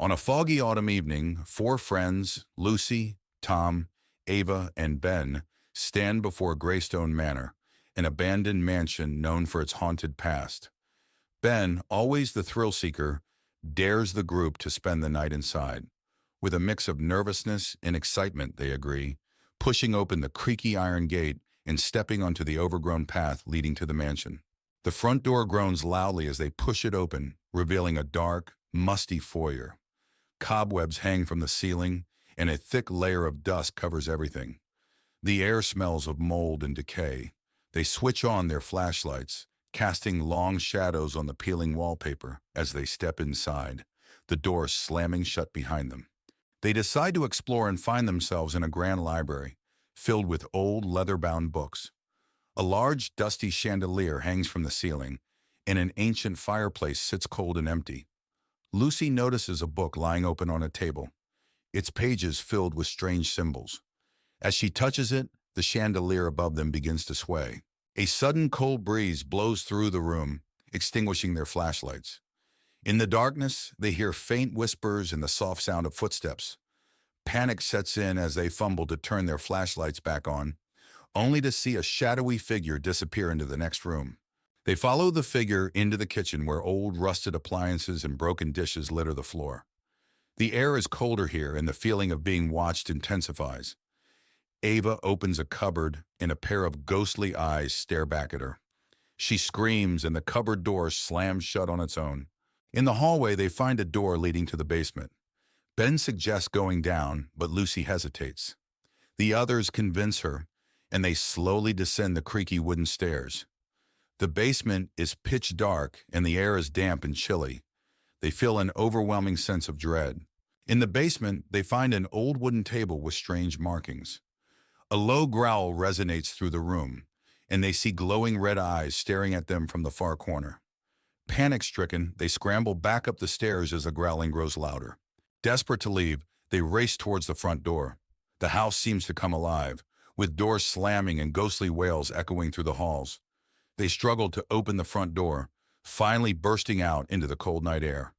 On a foggy autumn evening, four friends, Lucy, Tom, Ava, and Ben, stand before Greystone Manor, an abandoned mansion known for its haunted past. Ben, always the thrill-seeker, dares the group to spend the night inside. With a mix of nervousness and excitement, they agree, pushing open the creaky iron gate and stepping onto the overgrown path leading to the mansion. The front door groans loudly as they push it open, revealing a dark, musty foyer. Cobwebs hang from the ceiling, and a thick layer of dust covers everything. The air smells of mold and decay. They switch on their flashlights, casting long shadows on the peeling wallpaper as they step inside, the door slamming shut behind them. They decide to explore and find themselves in a grand library, filled with old leather-bound books. A large, dusty chandelier hangs from the ceiling, and an ancient fireplace sits cold and empty. Lucy notices a book lying open on a table, its pages filled with strange symbols. As she touches it, the chandelier above them begins to sway. A sudden cold breeze blows through the room, extinguishing their flashlights. In the darkness, they hear faint whispers and the soft sound of footsteps. Panic sets in as they fumble to turn their flashlights back on, only to see a shadowy figure disappear into the next room. They follow the figure into the kitchen where old rusted appliances and broken dishes litter the floor. The air is colder here and the feeling of being watched intensifies. Ava opens a cupboard and a pair of ghostly eyes stare back at her. She screams and the cupboard door slams shut on its own. In the hallway, they find a door leading to the basement. Ben suggests going down, but Lucy hesitates. The others convince her, and they slowly descend the creaky wooden stairs. The basement is pitch dark and the air is damp and chilly. They feel an overwhelming sense of dread. In the basement, they find an old wooden table with strange markings. A low growl resonates through the room, and they see glowing red eyes staring at them from the far corner. Panic-stricken, they scramble back up the stairs as the growling grows louder. Desperate to leave, they race towards the front door. The house seems to come alive, with doors slamming and ghostly wails echoing through the halls. They struggle to open the front door, finally bursting out into the cold night air.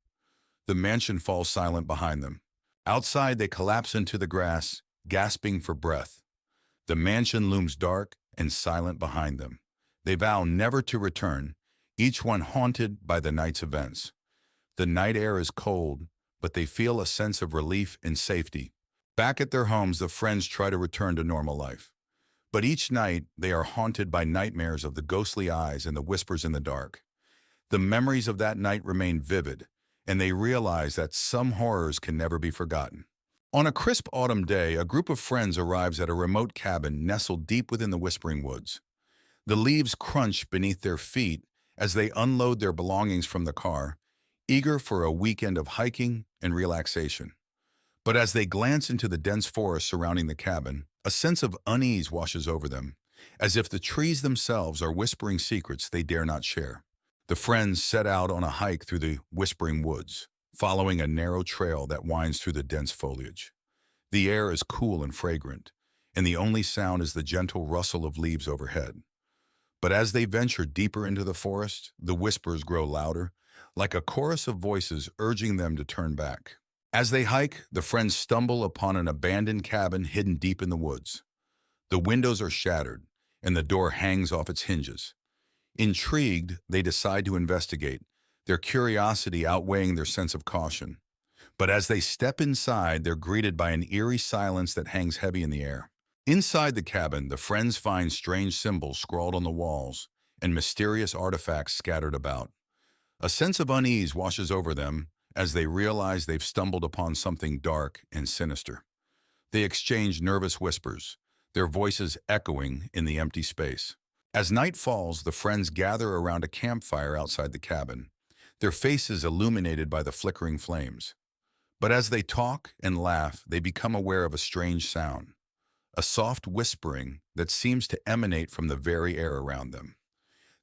The mansion falls silent behind them. Outside, they collapse into the grass, gasping for breath. The mansion looms dark and silent behind them. They vow never to return, each one haunted by the night's events. The night air is cold, but they feel a sense of relief and safety. Back at their homes, the friends try to return to normal life. But each night, they are haunted by nightmares of the ghostly eyes and the whispers in the dark. The memories of that night remain vivid, and they realize that some horrors can never be forgotten. On a crisp autumn day, a group of friends arrives at a remote cabin nestled deep within the Whispering Woods. The leaves crunch beneath their feet as they unload their belongings from the car, eager for a weekend of hiking and relaxation. But as they glance into the dense forest surrounding the cabin, a sense of unease washes over them, as if the trees themselves are whispering secrets they dare not share. The friends set out on a hike through the Whispering Woods, following a narrow trail that winds through the dense foliage. The air is cool and fragrant, and the only sound is the gentle rustle of leaves overhead. But as they venture deeper into the forest, the whispers grow louder, like a chorus of voices urging them to turn back. As they hike, the friends stumble upon an abandoned cabin hidden deep in the woods. The windows are shattered, and the door hangs off its hinges. Intrigued, they decide to investigate, their curiosity outweighing their sense of caution. But as they step inside, they're greeted by an eerie silence that hangs heavy in the air. Inside the cabin, the friends find strange symbols scrawled on the walls and mysterious artifacts scattered about. A sense of unease washes over them as they realize they've stumbled upon something dark and sinister. They exchange nervous whispers, their voices echoing in the empty space. As night falls, the friends gather around a campfire outside the cabin, their faces illuminated by the flickering flames. But as they talk and laugh, they become aware of a strange sound, a soft whispering that seems to emanate from the very air around them.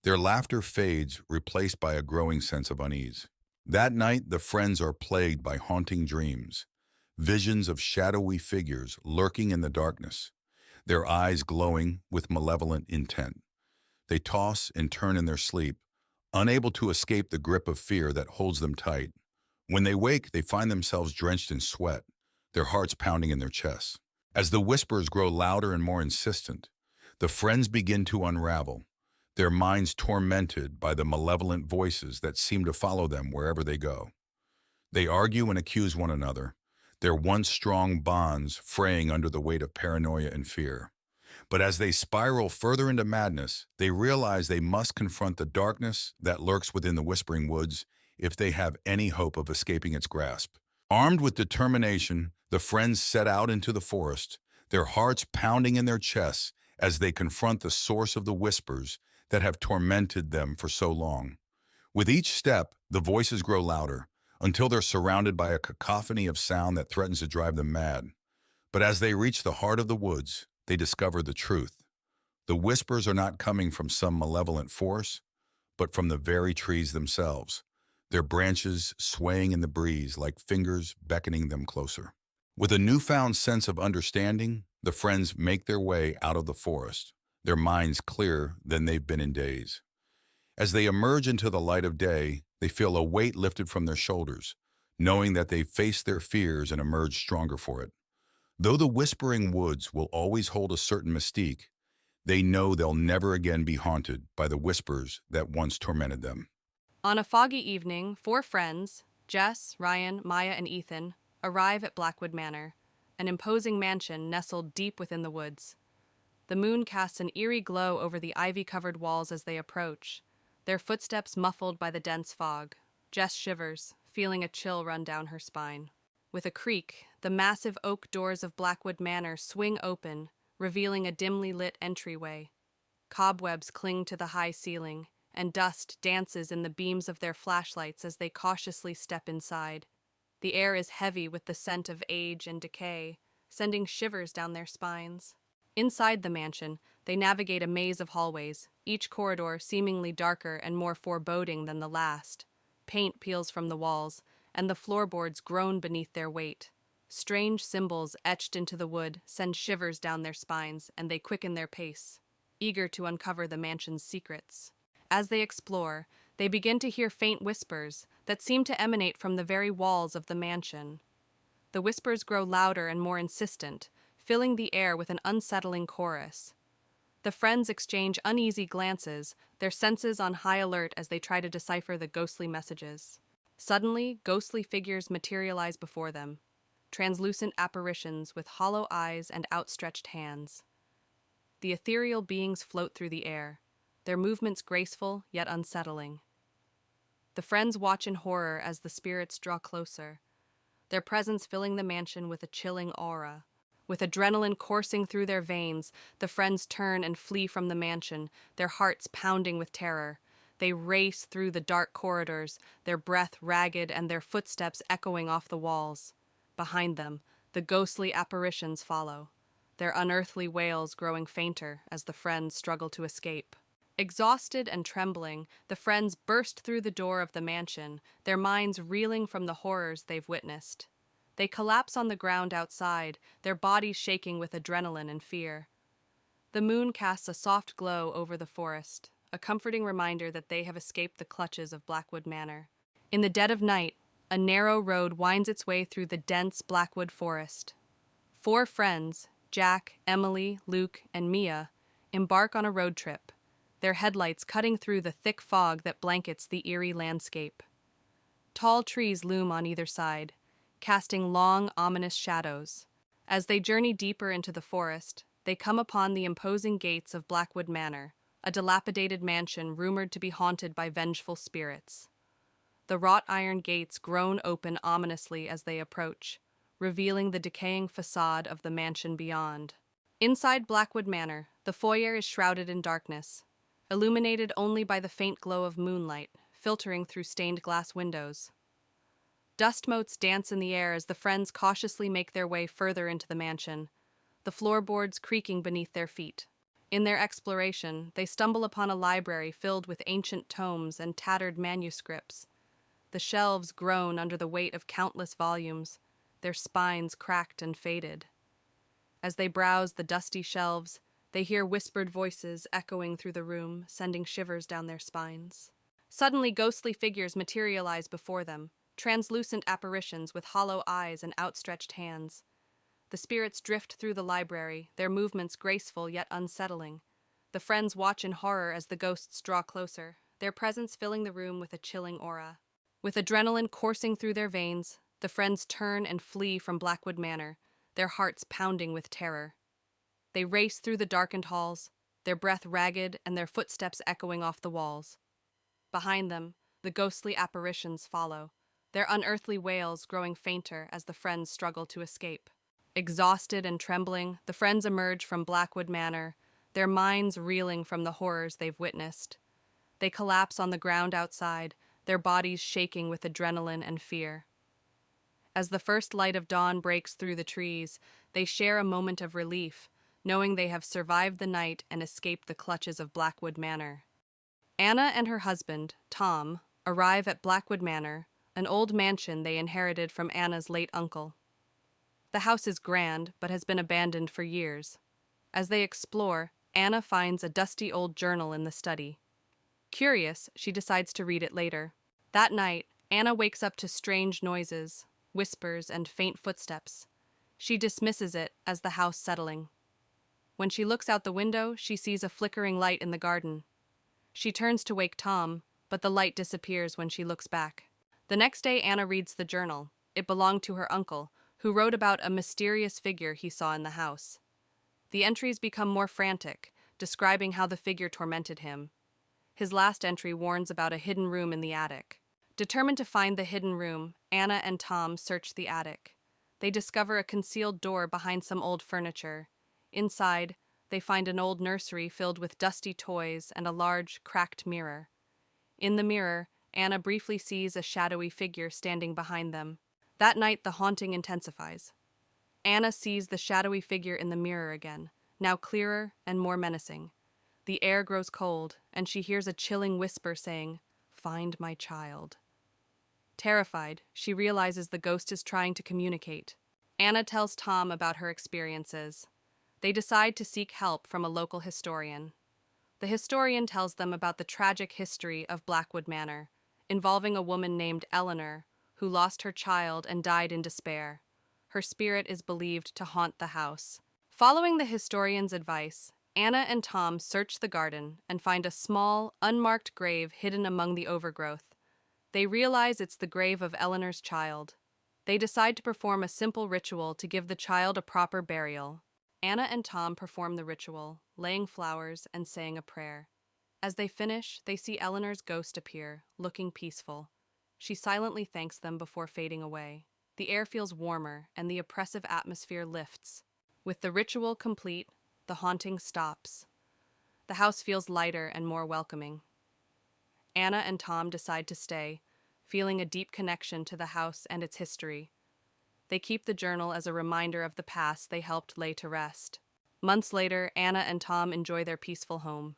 Their laughter fades, replaced by a growing sense of unease. That night, the friends are plagued by haunting dreams, visions of shadowy figures lurking in the darkness, their eyes glowing with malevolent intent. They toss and turn in their sleep, unable to escape the grip of fear that holds them tight. When they wake, they find themselves drenched in sweat, their hearts pounding in their chests. As the whispers grow louder and more insistent, the friends begin to unravel, their minds tormented by the malevolent voices that seem to follow them wherever they go. They argue and accuse one another, their once strong bonds fraying under the weight of paranoia and fear. But as they spiral further into madness, they realize they must confront the darkness that lurks within the Whispering Woods if they have any hope of escaping its grasp. Armed with determination, the friends set out into the forest, their hearts pounding in their chests as they confront the source of the whispers that have tormented them for so long. With each step, the voices grow louder, until they're surrounded by a cacophony of sound that threatens to drive them mad. But as they reach the heart of the woods, they discover the truth. The whispers are not coming from some malevolent force, but from the very trees themselves, their branches swaying in the breeze like fingers beckoning them closer. With a newfound sense of understanding, the friends make their way out of the forest, their minds clearer than they've been in days. As they emerge into the light of day, they feel a weight lifted from their shoulders, knowing that they've faced their fears and emerged stronger for it. Though the Whispering Woods will always hold a certain mystique, they know they'll never again be haunted by the whispers that once tormented them. On a foggy evening, four friends, Jess, Ryan, Maya, and Ethan, arrive at Blackwood Manor, an imposing mansion nestled deep within the woods. The moon casts an eerie glow over the ivy-covered walls as they approach, their footsteps muffled by the dense fog. Jess shivers, feeling a chill run down her spine. With a creak, the massive oak doors of Blackwood Manor swing open, revealing a dimly lit entryway. Cobwebs cling to the high ceiling, and dust dances in the beams of their flashlights as they cautiously step inside. The air is heavy with the scent of age and decay, sending shivers down their spines. Inside the mansion, they navigate a maze of hallways, each corridor seemingly darker and more foreboding than the last. Paint peels from the walls, and the floorboards groan beneath their weight. Strange symbols etched into the wood send shivers down their spines, and they quicken their pace, eager to uncover the mansion's secrets. As they explore, they begin to hear faint whispers that seem to emanate from the very walls of the mansion. The whispers grow louder and more insistent, filling the air with an unsettling chorus. The friends exchange uneasy glances, their senses on high alert as they try to decipher the ghostly messages. Suddenly, ghostly figures materialize before them, translucent apparitions with hollow eyes and outstretched hands. The ethereal beings float through the air, their movements graceful yet unsettling. The friends watch in horror as the spirits draw closer, their presence filling the mansion with a chilling aura. With adrenaline coursing through their veins, the friends turn and flee from the mansion, their hearts pounding with terror. They race through the dark corridors, their breath ragged and their footsteps echoing off the walls. Behind them, the ghostly apparitions follow, their unearthly wails growing fainter as the friends struggle to escape. Exhausted and trembling, the friends burst through the door of the mansion, their minds reeling from the horrors they've witnessed. They collapse on the ground outside, their bodies shaking with adrenaline and fear. The moon casts a soft glow over the forest, a comforting reminder that they have escaped the clutches of Blackwood Manor. In the dead of night, a narrow road winds its way through the dense Blackwood forest. Four friends, Jack, Emily, Luke, and Mia, embark on a road trip, their headlights cutting through the thick fog that blankets the eerie landscape. Tall trees loom on either side, casting long, ominous shadows. As they journey deeper into the forest, they come upon the imposing gates of Blackwood Manor, a dilapidated mansion rumored to be haunted by vengeful spirits. The wrought iron gates groan open ominously as they approach, revealing the decaying facade of the mansion beyond. Inside Blackwood Manor, the foyer is shrouded in darkness, illuminated only by the faint glow of moonlight filtering through stained glass windows. Dust motes dance in the air as the friends cautiously make their way further into the mansion, the floorboards creaking beneath their feet. In their exploration, they stumble upon a library filled with ancient tomes and tattered manuscripts. The shelves groan under the weight of countless volumes, their spines cracked and faded. As they browse the dusty shelves, they hear whispered voices echoing through the room, sending shivers down their spines. Suddenly, ghostly figures materialize before them, translucent apparitions with hollow eyes and outstretched hands. The spirits drift through the library, their movements graceful yet unsettling. The friends watch in horror as the ghosts draw closer, their presence filling the room with a chilling aura. With adrenaline coursing through their veins, the friends turn and flee from Blackwood Manor, their hearts pounding with terror. They race through the darkened halls, their breath ragged and their footsteps echoing off the walls. Behind them, the ghostly apparitions follow, their unearthly wails growing fainter as the friends struggle to escape. Exhausted and trembling, the friends emerge from Blackwood Manor, their minds reeling from the horrors they've witnessed. They collapse on the ground outside, their bodies shaking with adrenaline and fear. As the first light of dawn breaks through the trees, they share a moment of relief, knowing they have survived the night and escaped the clutches of Blackwood Manor. Anna and her husband, Tom, arrive at Blackwood Manor, an old mansion they inherited from Anna's late uncle. The house is grand, but has been abandoned for years. As they explore, Anna finds a dusty old journal in the study. Curious, she decides to read it later. That night, Anna wakes up to strange noises, whispers, and faint footsteps. She dismisses it as the house settling. When she looks out the window, she sees a flickering light in the garden. She turns to wake Tom, but the light disappears when she looks back. The next day, Anna reads the journal. It belonged to her uncle, who wrote about a mysterious figure he saw in the house. The entries become more frantic, describing how the figure tormented him. His last entry warns about a hidden room in the attic. Determined to find the hidden room, Anna and Tom search the attic. They discover a concealed door behind some old furniture. Inside, they find an old nursery filled with dusty toys and a large, cracked mirror. In the mirror, Anna briefly sees a shadowy figure standing behind them. That night, the haunting intensifies. Anna sees the shadowy figure in the mirror again, now clearer and more menacing. The air grows cold, and she hears a chilling whisper saying, "Find my child." Terrified, she realizes the ghost is trying to communicate. Anna tells Tom about her experiences. They decide to seek help from a local historian. The historian tells them about the tragic history of Blackwood Manor, involving a woman named Eleanor, who lost her child and died in despair. Her spirit is believed to haunt the house. Following the historian's advice, Anna and Tom search the garden and find a small, unmarked grave hidden among the overgrowth. They realize it's the grave of Eleanor's child. They decide to perform a simple ritual to give the child a proper burial. Anna and Tom perform the ritual, laying flowers and saying a prayer. As they finish, they see Eleanor's ghost appear, looking peaceful. She silently thanks them before fading away. The air feels warmer, and the oppressive atmosphere lifts. With the ritual complete, the haunting stops. The house feels lighter and more welcoming. Anna and Tom decide to stay, feeling a deep connection to the house and its history. They keep the journal as a reminder of the past they helped lay to rest. Months later, Anna and Tom enjoy their peaceful home.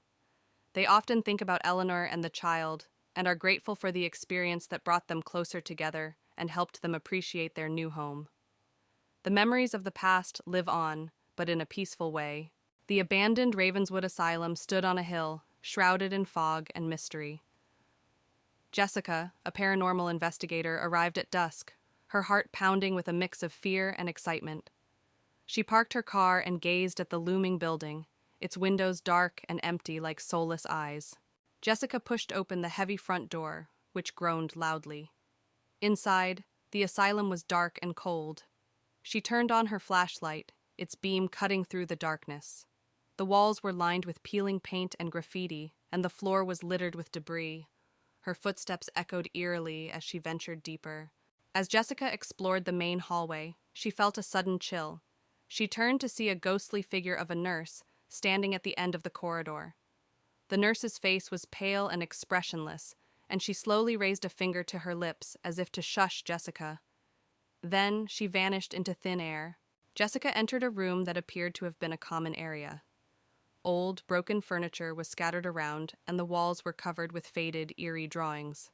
They often think about Eleanor and the child, and are grateful for the experience that brought them closer together and helped them appreciate their new home. The memories of the past live on, but in a peaceful way. The abandoned Ravenswood Asylum stood on a hill, shrouded in fog and mystery. Jessica, a paranormal investigator, arrived at dusk, her heart pounding with a mix of fear and excitement. She parked her car and gazed at the looming building, its windows dark and empty like soulless eyes. Jessica pushed open the heavy front door, which groaned loudly. Inside, the asylum was dark and cold. She turned on her flashlight, its beam cutting through the darkness. The walls were lined with peeling paint and graffiti, and the floor was littered with debris. Her footsteps echoed eerily as she ventured deeper. As Jessica explored the main hallway, she felt a sudden chill. She turned to see a ghostly figure of a nurse standing at the end of the corridor. The nurse's face was pale and expressionless, and she slowly raised a finger to her lips as if to shush Jessica. Then she vanished into thin air. Jessica entered a room that appeared to have been a common area. Old, broken furniture was scattered around, and the walls were covered with faded, eerie drawings.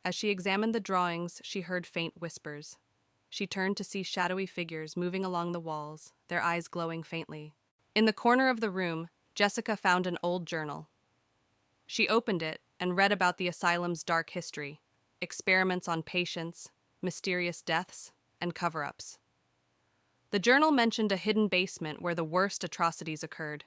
As she examined the drawings, she heard faint whispers. She turned to see shadowy figures moving along the walls, their eyes glowing faintly. In the corner of the room, Jessica found an old journal. She opened it and read about the asylum's dark history. experiments on patients, mysterious deaths, and cover-ups. The journal mentioned a hidden basement where the worst atrocities occurred.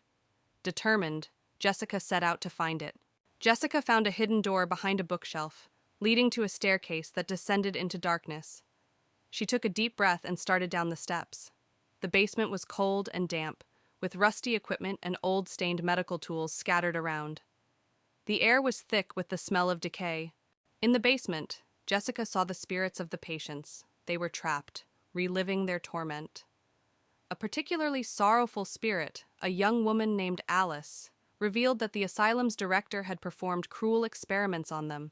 Determined, Jessica set out to find it. Jessica found a hidden door behind a bookshelf, leading to a staircase that descended into darkness. She took a deep breath and started down the steps. The basement was cold and damp, with rusty equipment and old stained medical tools scattered around. The air was thick with the smell of decay. In the basement, Jessica saw the spirits of the patients. They were trapped, reliving their torment. A particularly sorrowful spirit, a young woman named Alice, revealed that the asylum's director had performed cruel experiments on them.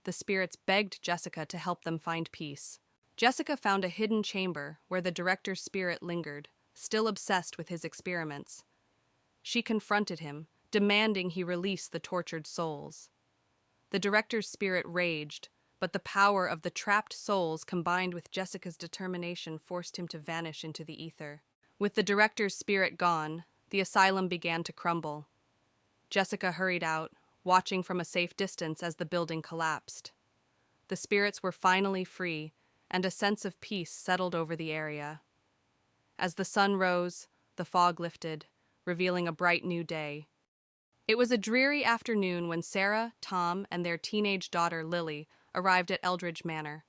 The spirits begged Jessica to help them find peace. Jessica found a hidden chamber where the director's spirit lingered, still obsessed with his experiments. She confronted him, demanding he release the tortured souls. The director's spirit raged, but the power of the trapped souls combined with Jessica's determination forced him to vanish into the ether. With the director's spirit gone, the asylum began to crumble. Jessica hurried out, watching from a safe distance as the building collapsed. The spirits were finally free, and a sense of peace settled over the area. As the sun rose, the fog lifted, revealing a bright new day. It was a dreary afternoon when Sarah, Tom, and their teenage daughter Lily arrived at Eldridge Manor.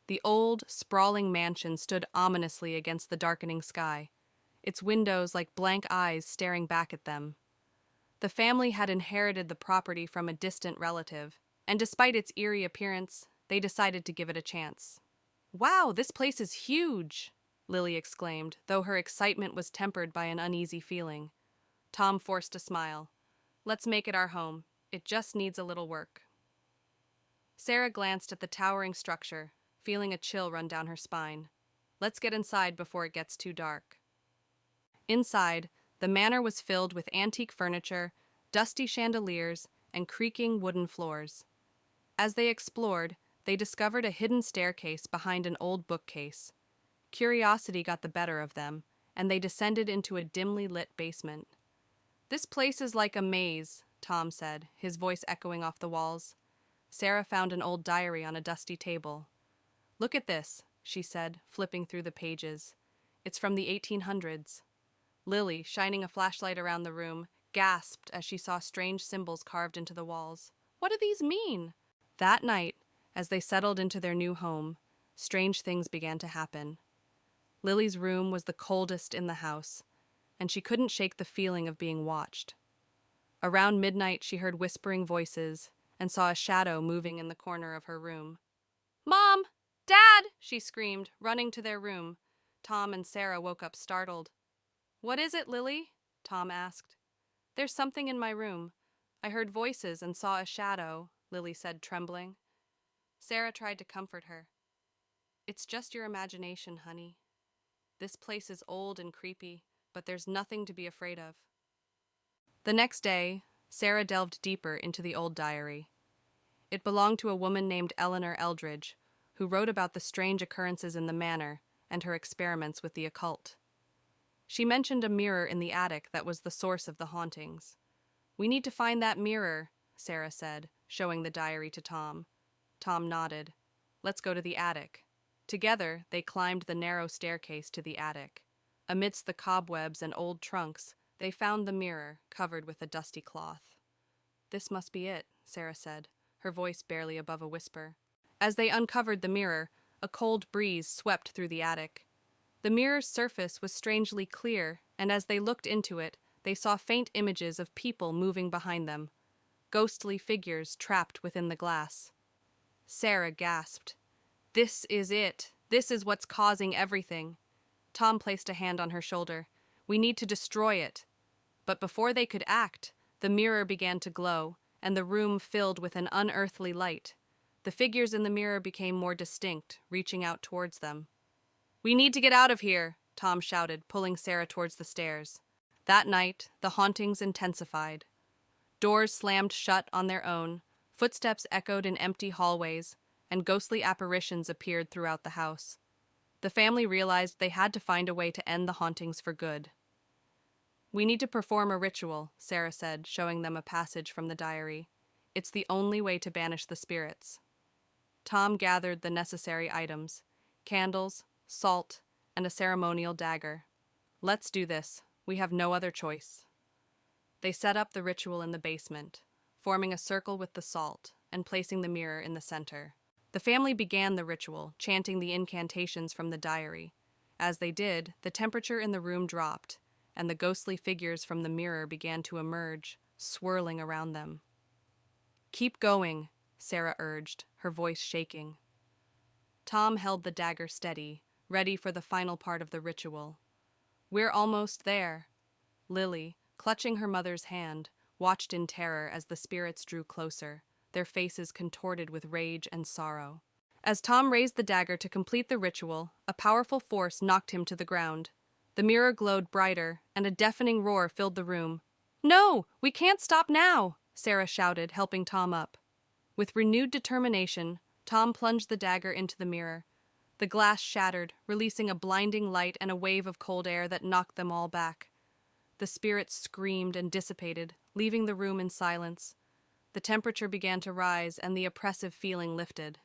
The old, sprawling mansion stood ominously against the darkening sky, its windows like blank eyes staring back at them. The family had inherited the property from a distant relative, and despite its eerie appearance, they decided to give it a chance. "Wow, this place is huge!" Lily exclaimed, though her excitement was tempered by an uneasy feeling. Tom forced a smile. "Let's make it our home. It just needs a little work." Sarah glanced at the towering structure, feeling a chill run down her spine. "Let's get inside before it gets too dark." Inside, the manor was filled with antique furniture, dusty chandeliers, and creaking wooden floors. As they explored, they discovered a hidden staircase behind an old bookcase. Curiosity got the better of them, and they descended into a dimly lit basement. "This place is like a maze," Tom said, his voice echoing off the walls. Sarah found an old diary on a dusty table. "Look at this," she said, flipping through the pages. "It's from the 1800s. Lily, shining a flashlight around the room, gasped as she saw strange symbols carved into the walls. "What do these mean?" That night, as they settled into their new home, strange things began to happen. Lily's room was the coldest in the house, and she couldn't shake the feeling of being watched. Around midnight, she heard whispering voices and saw a shadow moving in the corner of her room. "Mom! Dad!" she screamed, running to their room. Tom and Sarah woke up startled. "What is it, Lily?" Tom asked. "There's something in my room. I heard voices and saw a shadow," Lily said, trembling. Sarah tried to comfort her. "It's just your imagination, honey. This place is old and creepy, but there's nothing to be afraid of." The next day, Sarah delved deeper into the old diary. It belonged to a woman named Eleanor Eldridge, who wrote about the strange occurrences in the manor and her experiments with the occult. She mentioned a mirror in the attic that was the source of the hauntings. "We need to find that mirror," Sarah said, showing the diary to Tom. Tom nodded. "Let's go to the attic." Together, they climbed the narrow staircase to the attic. Amidst the cobwebs and old trunks, they found the mirror, covered with a dusty cloth. "This must be it," Sarah said, her voice barely above a whisper. As they uncovered the mirror, a cold breeze swept through the attic. The mirror's surface was strangely clear, and as they looked into it, they saw faint images of people moving behind them, ghostly figures trapped within the glass. Sarah gasped. "This is it. This is what's causing everything." Tom placed a hand on her shoulder. "We need to destroy it." But before they could act, the mirror began to glow, and the room filled with an unearthly light. The figures in the mirror became more distinct, reaching out towards them. "We need to get out of here," Tom shouted, pulling Sarah towards the stairs. That night, the hauntings intensified. Doors slammed shut on their own, footsteps echoed in empty hallways, and ghostly apparitions appeared throughout the house. The family realized they had to find a way to end the hauntings for good. "We need to perform a ritual," Sarah said, showing them a passage from the diary. "It's the only way to banish the spirits." Tom gathered the necessary items: candles, salt, and a ceremonial dagger. "Let's do this. We have no other choice." They set up the ritual in the basement, forming a circle with the salt and placing the mirror in the center. The family began the ritual, chanting the incantations from the diary. As they did, the temperature in the room dropped, and the ghostly figures from the mirror began to emerge, swirling around them. "Keep going," Sarah urged, her voice shaking. Tom held the dagger steady, ready for the final part of the ritual. "We're almost there." Lily, clutching her mother's hand, watched in terror as the spirits drew closer, their faces contorted with rage and sorrow. As Tom raised the dagger to complete the ritual, a powerful force knocked him to the ground. The mirror glowed brighter, and a deafening roar filled the room. "No, we can't stop now!" Sarah shouted, helping Tom up. With renewed determination, Tom plunged the dagger into the mirror. The glass shattered, releasing a blinding light and a wave of cold air that knocked them all back. The spirits screamed and dissipated, leaving the room in silence. The temperature began to rise, and the oppressive feeling lifted.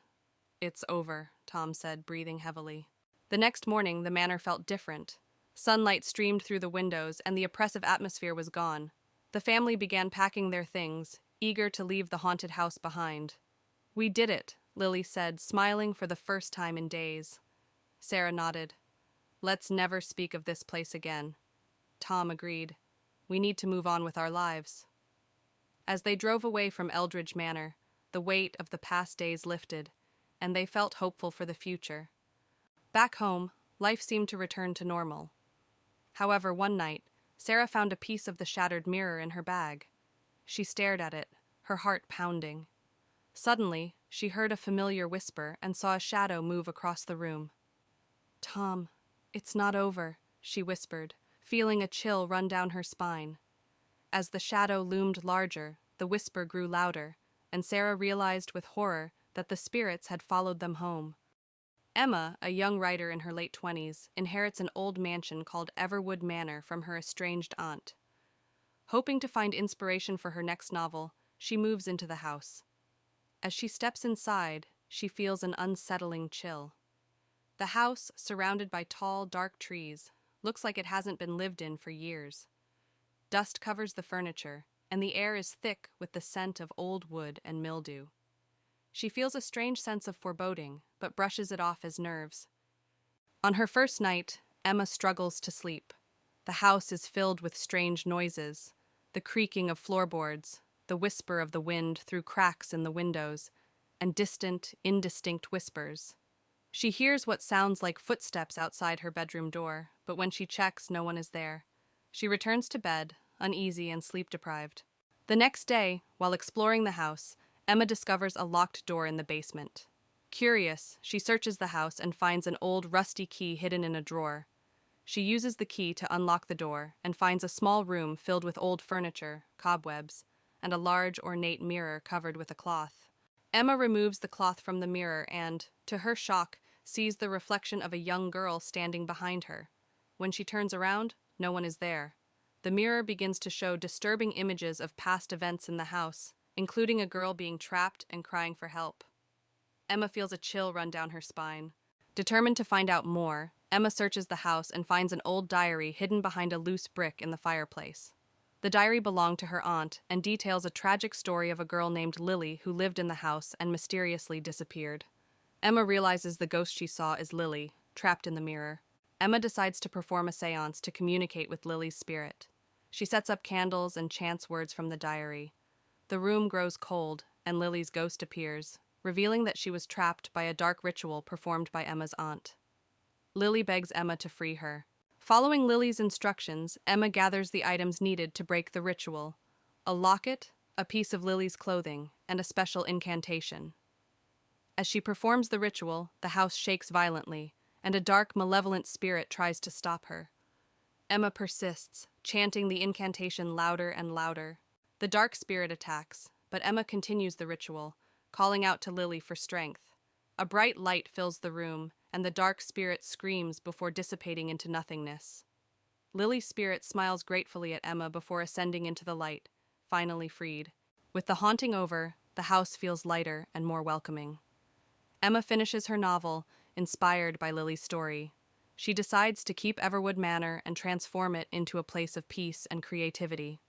"It's over," Tom said, breathing heavily. The next morning, the manor felt different. Sunlight streamed through the windows, and the oppressive atmosphere was gone. The family began packing their things, eager to leave the haunted house behind. "We did it," Lily said, smiling for the first time in days. Sarah nodded. "Let's never speak of this place again." Tom agreed. "We need to move on with our lives." As they drove away from Eldridge Manor, the weight of the past days lifted, and they felt hopeful for the future. Back home, life seemed to return to normal. However, one night, Sarah found a piece of the shattered mirror in her bag. She stared at it, her heart pounding. Suddenly, she heard a familiar whisper and saw a shadow move across the room. "Tom, it's not over," she whispered, feeling a chill run down her spine. As the shadow loomed larger, the whisper grew louder, and Sarah realized with horror that the spirits had followed them home. Emma, a young writer in her late 20s, inherits an old mansion called Everwood Manor from her estranged aunt. Hoping to find inspiration for her next novel, she moves into the house. As she steps inside, she feels an unsettling chill. The house, surrounded by tall, dark trees, looks like it hasn't been lived in for years. Dust covers the furniture, and the air is thick with the scent of old wood and mildew. She feels a strange sense of foreboding, but brushes it off as nerves. On her first night, Emma struggles to sleep. The house is filled with strange noises, the creaking of floorboards, the whisper of the wind through cracks in the windows, and distant, indistinct whispers. She hears what sounds like footsteps outside her bedroom door, but when she checks, no one is there. She returns to bed, uneasy and sleep-deprived. The next day, while exploring the house, Emma discovers a locked door in the basement. Curious, she searches the house and finds an old rusty key hidden in a drawer. She uses the key to unlock the door and finds a small room filled with old furniture, cobwebs, and a large ornate mirror covered with a cloth. Emma removes the cloth from the mirror and, to her shock, sees the reflection of a young girl standing behind her. When she turns around, no one is there. The mirror begins to show disturbing images of past events in the house, including a girl being trapped and crying for help. Emma feels a chill run down her spine. Determined to find out more, Emma searches the house and finds an old diary hidden behind a loose brick in the fireplace. The diary belonged to her aunt and details a tragic story of a girl named Lily who lived in the house and mysteriously disappeared. Emma realizes the ghost she saw is Lily, trapped in the mirror. Emma decides to perform a seance to communicate with Lily's spirit. She sets up candles and chants words from the diary. The room grows cold, and Lily's ghost appears, revealing that she was trapped by a dark ritual performed by Emma's aunt. Lily begs Emma to free her. Following Lily's instructions, Emma gathers the items needed to break the ritual: a locket, a piece of Lily's clothing, and a special incantation. As she performs the ritual, the house shakes violently, and a dark, malevolent spirit tries to stop her. Emma persists, chanting the incantation louder and louder. The dark spirit attacks, but Emma continues the ritual, calling out to Lily for strength. A bright light fills the room, and the dark spirit screams before dissipating into nothingness. Lily's spirit smiles gratefully at Emma before ascending into the light, finally freed. With the haunting over, the house feels lighter and more welcoming. Emma finishes her novel, inspired by Lily's story. She decides to keep Everwood Manor and transform it into a place of peace and creativity.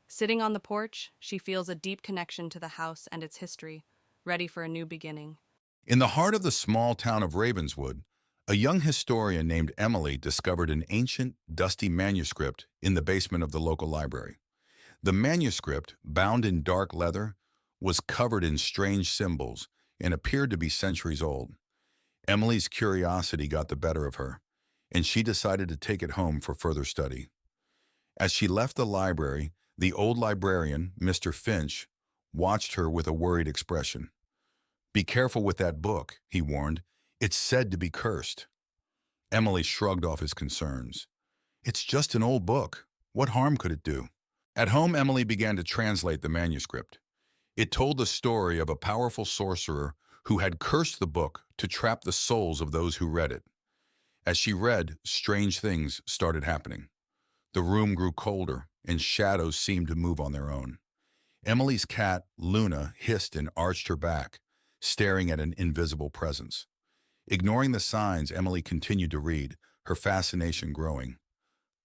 Sitting on the porch, she feels a deep connection to the house and its history, ready for a new beginning. In the heart of the small town of Ravenswood, a young historian named Emily discovered an ancient, dusty manuscript in the basement of the local library. The manuscript, bound in dark leather, was covered in strange symbols and appeared to be centuries old. Emily's curiosity got the better of her, and she decided to take it home for further study. As she left the library, the old librarian, Mr. Finch, watched her with a worried expression. "Be careful with that book," he warned. "It's said to be cursed." Emily shrugged off his concerns. "It's just an old book. What harm could it do?" At home, Emily began to translate the manuscript. It told the story of a powerful sorcerer who had cursed the book to trap the souls of those who read it. As she read, strange things started happening. The room grew colder, and shadows seemed to move on their own. Emily's cat, Luna, hissed and arched her back, staring at an invisible presence. Ignoring the signs, Emily continued to read, her fascination growing.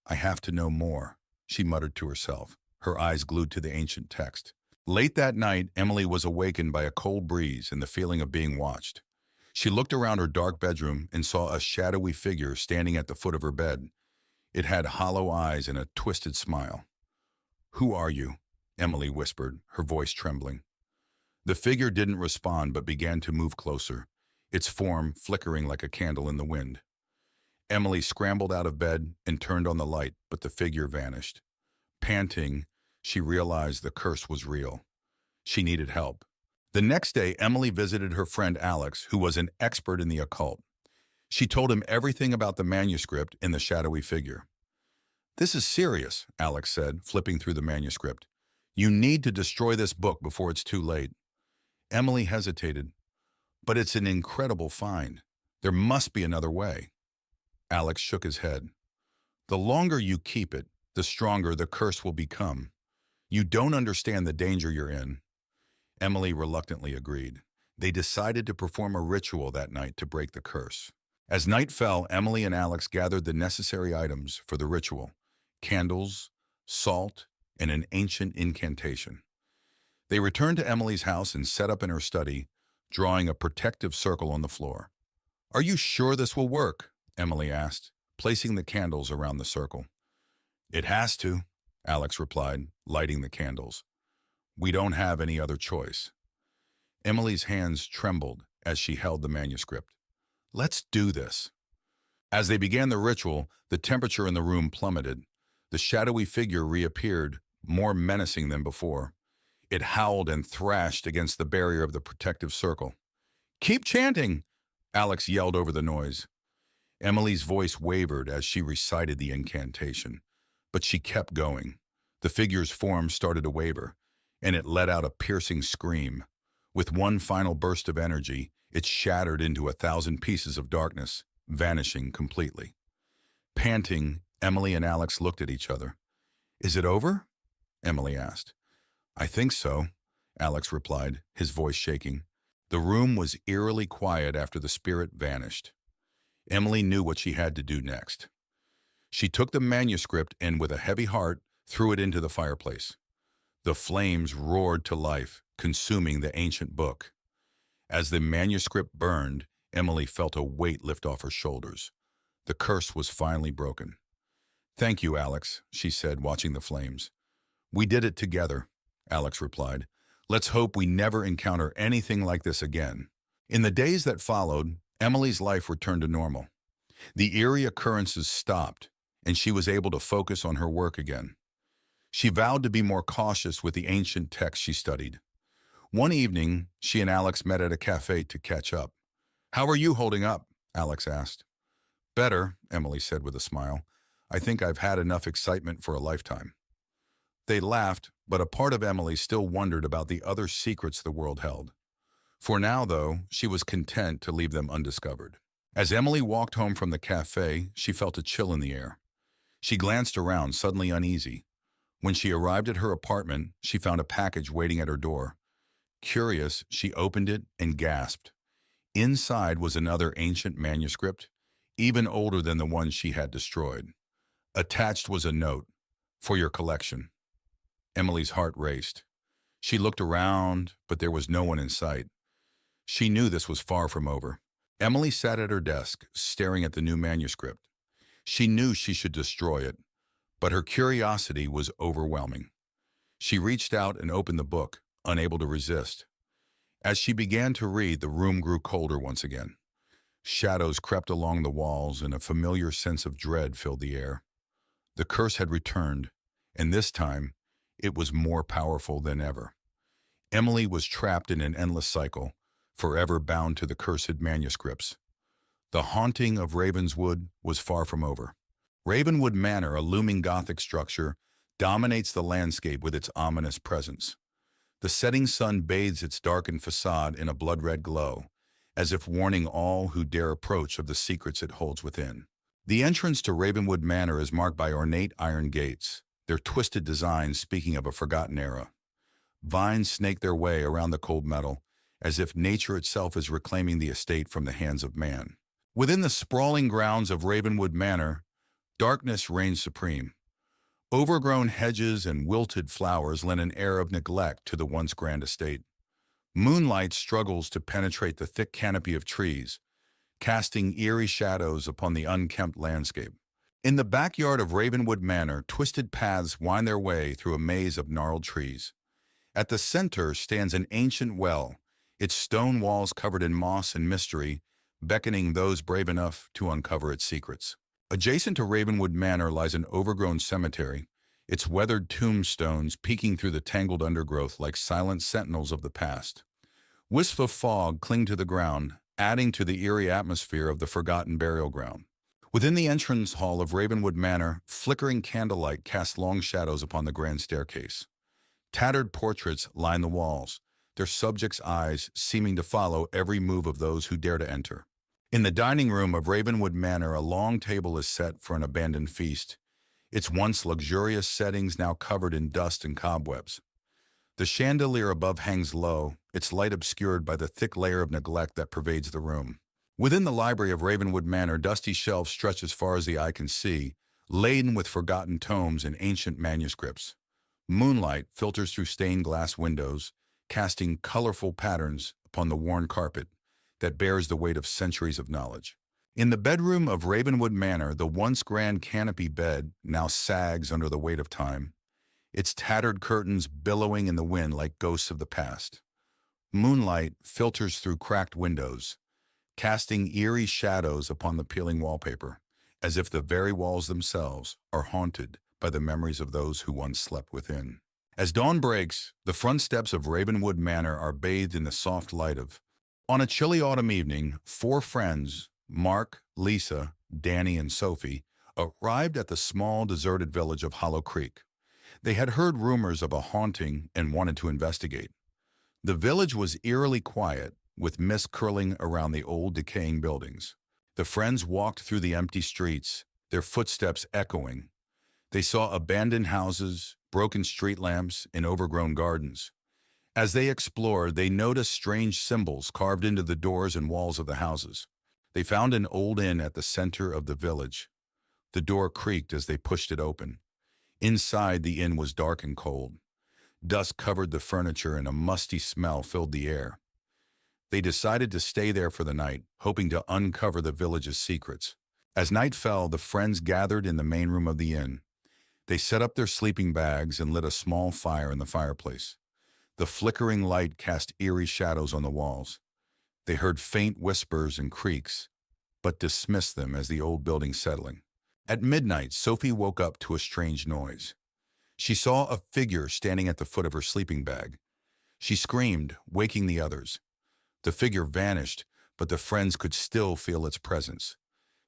"I have to know more," she muttered to herself, her eyes glued to the ancient text. Late that night, Emily was awakened by a cold breeze and the feeling of being watched. She looked around her dark bedroom and saw a shadowy figure standing at the foot of her bed. It had hollow eyes and a twisted smile. "Who are you?" Emily whispered, her voice trembling. The figure didn't respond but began to move closer, its form flickering like a candle in the wind. Emily scrambled out of bed and turned on the light, but the figure vanished. Panting, she realized the curse was real. She needed help. The next day, Emily visited her friend Alex, who was an expert in the occult. She told him everything about the manuscript and the shadowy figure. "This is serious," Alex said, flipping through the manuscript. "You need to destroy this book before it's too late." Emily hesitated. "But it's an incredible find. There must be another way." Alex shook his head. "The longer you keep it, the stronger the curse will become. You don't understand the danger you're in." Emily reluctantly agreed. They decided to perform a ritual that night to break the curse. As night fell, Emily and Alex gathered the necessary items for the ritual: candles, salt, and an ancient incantation. They returned to Emily's house and set up in her study, drawing a protective circle on the floor. "Are you sure this will work?" Emily asked, placing the candles around the circle. "It has to," Alex replied, lighting the candles. "We don't have any other choice." Emily's hands trembled as she held the manuscript. "Let's do this." As they began the ritual, the temperature in the room plummeted. The shadowy figure reappeared, more menacing than before. It howled and thrashed against the barrier of the protective circle. "Keep chanting!" Alex yelled over the noise. Emily's voice wavered as she recited the incantation, but she kept going. The figure's form started to waver, and it let out a piercing scream. With one final burst of energy, it shattered into 1,000 pieces of darkness, vanishing completely. Panting, Emily and Alex looked at each other. "Is it over?" Emily asked. "I think so," Alex replied, his voice shaking. The room was eerily quiet after the spirit vanished. Emily knew what she had to do next. She took the manuscript and, with a heavy heart, threw it into the fireplace. The flames roared to life, consuming the ancient book. As the manuscript burned, Emily felt a weight lift off her shoulders. The curse was finally broken. "Thank you, Alex," she said, watching the flames. "We did it together," Alex replied. "Let's hope we never encounter anything like this again." In the days that followed, Emily's life returned to normal. The eerie occurrences stopped, and she was able to focus on her work again. She vowed to be more cautious with the ancient texts she studied. One evening, she and Alex met at a cafe to catch up. "How are you holding up?" Alex asked. "Better," Emily said with a smile. "I think I've had enough excitement for a lifetime." They laughed, but a part of Emily still wondered about the other secrets the world held. For now, though, she was content to leave them undiscovered. As Emily walked home from the cafe, she felt a chill in the air. She glanced around, suddenly uneasy. When she arrived at her apartment, she found a package waiting at her door. Curious, she opened it and gasped. Inside was another ancient manuscript, even older than the one she had destroyed. Attached was a note, "For your collection." Emily's heart raced. She looked around, but there was no one in sight. She knew this was far from over. Emily sat at her desk, staring at the new manuscript. She knew she should destroy it, but her curiosity was overwhelming. She reached out and opened the book, unable to resist. As she began to read, the room grew colder once again. Shadows crept along the walls, and a familiar sense of dread filled the air. The curse had returned, and this time, it was more powerful than ever. Emily was trapped in an endless cycle, forever bound to the cursed manuscripts. The haunting of Ravenswood was far from over. Ravenwood Manor, a looming Gothic structure, dominates the landscape with its ominous presence. The setting sun bathes its darkened facade in a blood-red glow, as if warning all who dare approach of the secrets it holds within. The entrance to Ravenwood Manor is marked by ornate iron gates, their twisted designs speaking of a forgotten era. Vines snake their way around the cold metal, as if nature itself is reclaiming the estate from the hands of man. Within the sprawling grounds of Ravenwood Manor, darkness reigns supreme. Overgrown hedges and wilted flowers lend an air of neglect to the once grand estate. Moonlight struggles to penetrate the thick canopy of trees, casting eerie shadows upon the unkempt landscape. In the backyard of Ravenwood Manor, twisted paths wind their way through a maze of gnarled trees. At the center stands an ancient well, its stone walls covered in moss and mystery, beckoning those brave enough to uncover its secrets. Adjacent to Ravenwood Manor lies an overgrown cemetery, its weathered tombstones peeking through the tangled undergrowth like silent sentinels of the past. Wisps of fog cling to the ground, adding to the eerie atmosphere of the forgotten burial ground. Within the entrance hall of Ravenwood Manor, flickering candlelight casts long shadows upon the grand staircase. Tattered portraits line the walls, their subjects' eyes seeming to follow every move of those who dare to enter. In the dining room of Ravenwood Manor, a long table is set for an abandoned feast, its once luxurious settings now covered in dust and cobwebs. The chandelier above hangs low, its light obscured by the thick layer of neglect that pervades the room. Within the library of Ravenwood Manor, dusty shelves stretch as far as the eye can see, laden with forgotten tomes and ancient manuscripts. Moonlight filters through stained glass windows, casting colorful patterns upon the worn carpet that bears the weight of centuries of knowledge. In the bedroom of Ravenwood Manor, the once grand canopy bed now sags under the weight of time, its tattered curtains billowing in the wind like ghosts of the past. Moonlight filters through cracked windows, casting eerie shadows upon the peeling wallpaper, as if the very walls themselves are haunted by the memories of those who once slept within. As dawn breaks, the front steps of Ravenwood Manor are bathed in the soft light of. On a chilly autumn evening, 4 friends, Mark, Lisa, Danny, and Sophie, arrived at the small, deserted village of Hollow Creek. They had heard rumors of a haunting and wanted to investigate. The village was eerily quiet, with mist curling around the old, decaying buildings. The friends walked through the empty streets, their footsteps echoing. They saw abandoned houses, broken street lamps, and overgrown gardens. As they explored, they noticed strange symbols carved into the doors and walls of the houses. They found an old inn at the center of the village. The door creaked as they pushed it open. Inside, the inn was dark and cold. Dust covered the furniture and a musty smell filled the air. They decided to stay there for the night, hoping to uncover the village's secrets. As night fell, the friends gathered in the main room of the inn. They set up their sleeping bags and lit a small fire in the fireplace. The flickering light cast eerie shadows on the walls. They heard faint whispers and creaks, but dismissed them as the old building settling. At midnight, Sophie woke up to a strange noise. She saw a figure standing at the foot of her sleeping bag. She screamed, waking the others. The figure vanished, but the friends could still feel its presence.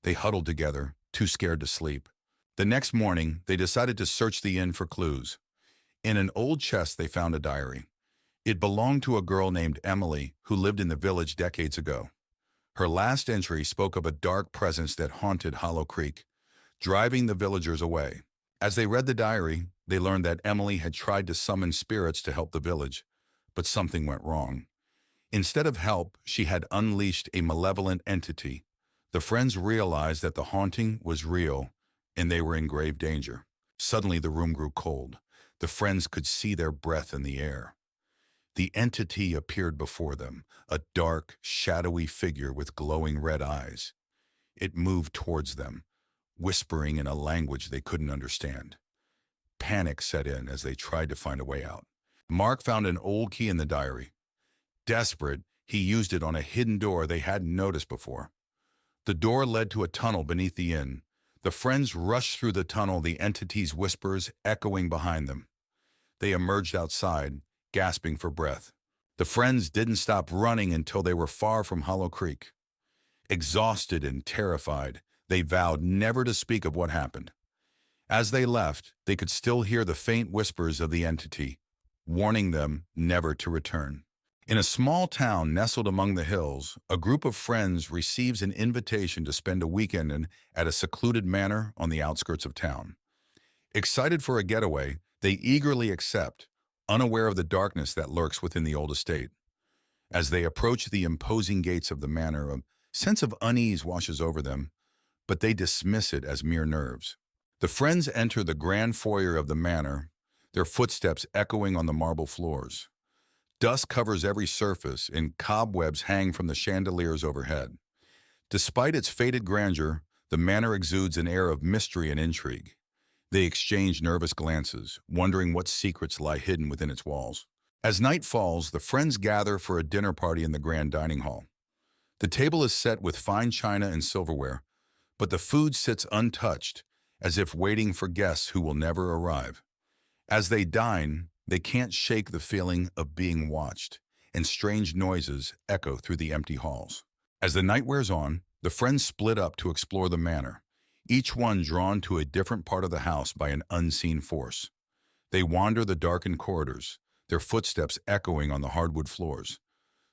They huddled together, too scared to sleep. The next morning, they decided to search the inn for clues. In an old chest, they found a diary. It belonged to a girl named Emily who lived in the village decades ago. Her last entry spoke of a dark presence that haunted Hollow Creek, driving the villagers away. As they read the diary, they learned that Emily had tried to summon spirits to help the village, but something went wrong. Instead of help, she had unleashed a malevolent entity. The friends realized that the haunting was real and they were in grave danger. Suddenly, the room grew cold. The friends could see their breath in the air. The entity appeared before them, a dark, shadowy figure with glowing red eyes. It moved towards them, whispering in a language they couldn't understand. Panic set in as they tried to find a way out. Mark found an old key in the diary. Desperate, he used it on a hidden door they hadn't noticed before. The door led to a tunnel beneath the inn. The friends rushed through the tunnel, the entity's whispers echoing behind them. They emerged outside, gasping for breath. The friends didn't stop running until they were far from Hollow Creek. Exhausted and terrified, they vowed never to speak of what happened. As they left, they could still hear the faint whispers of the entity, warning them never to return. In a small town nestled among the hills, a group of friends receives an invitation to spend a weekend at a secluded manor on the outskirts of town. Excited for a getaway, they eagerly accept, unaware of the darkness that lurks within the old estate. As they approach the imposing gates of the manor, a sense of unease washes over them, but they dismiss it as mere nerves. The friends enter the grand foyer of the manor, their footsteps echoing on the marble floors. Dust covers every surface, and cobwebs hang from the chandeliers overhead. Despite its faded grandeur, the manor exudes an air of mystery and intrigue. They exchange nervous glances, wondering what secrets lie hidden within its walls. As night falls, the friends gather for a dinner party in the grand dining hall. The table is set with fine china and silverware, but the food sits untouched, as if waiting for guests who will never arrive. As they dine, they can't shake the feeling of being watched, and strange noises echo through the empty halls. As the night wears on, the friends split up to explore the manor, each one drawn to a different part of the house by an unseen force. They wander the darkened corridors, their footsteps echoing on the hardwood floors.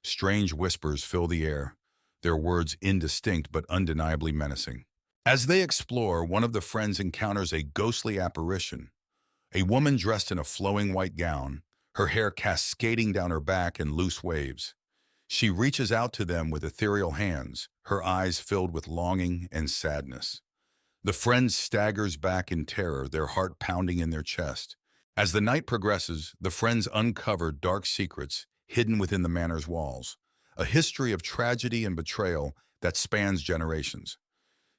Strange whispers fill the air, their words indistinct but undeniably menacing. As they explore, one of the friends encounters a ghostly apparition. A woman dressed in a flowing white gown, her hair cascading down her back in loose waves. She reaches out to them with ethereal hands, her eyes filled with longing and sadness. The friend staggers back in terror, their heart pounding in their chest. As the night progresses, the friends uncover dark secrets hidden within the manor's walls, a history of tragedy and betrayal that spans generations.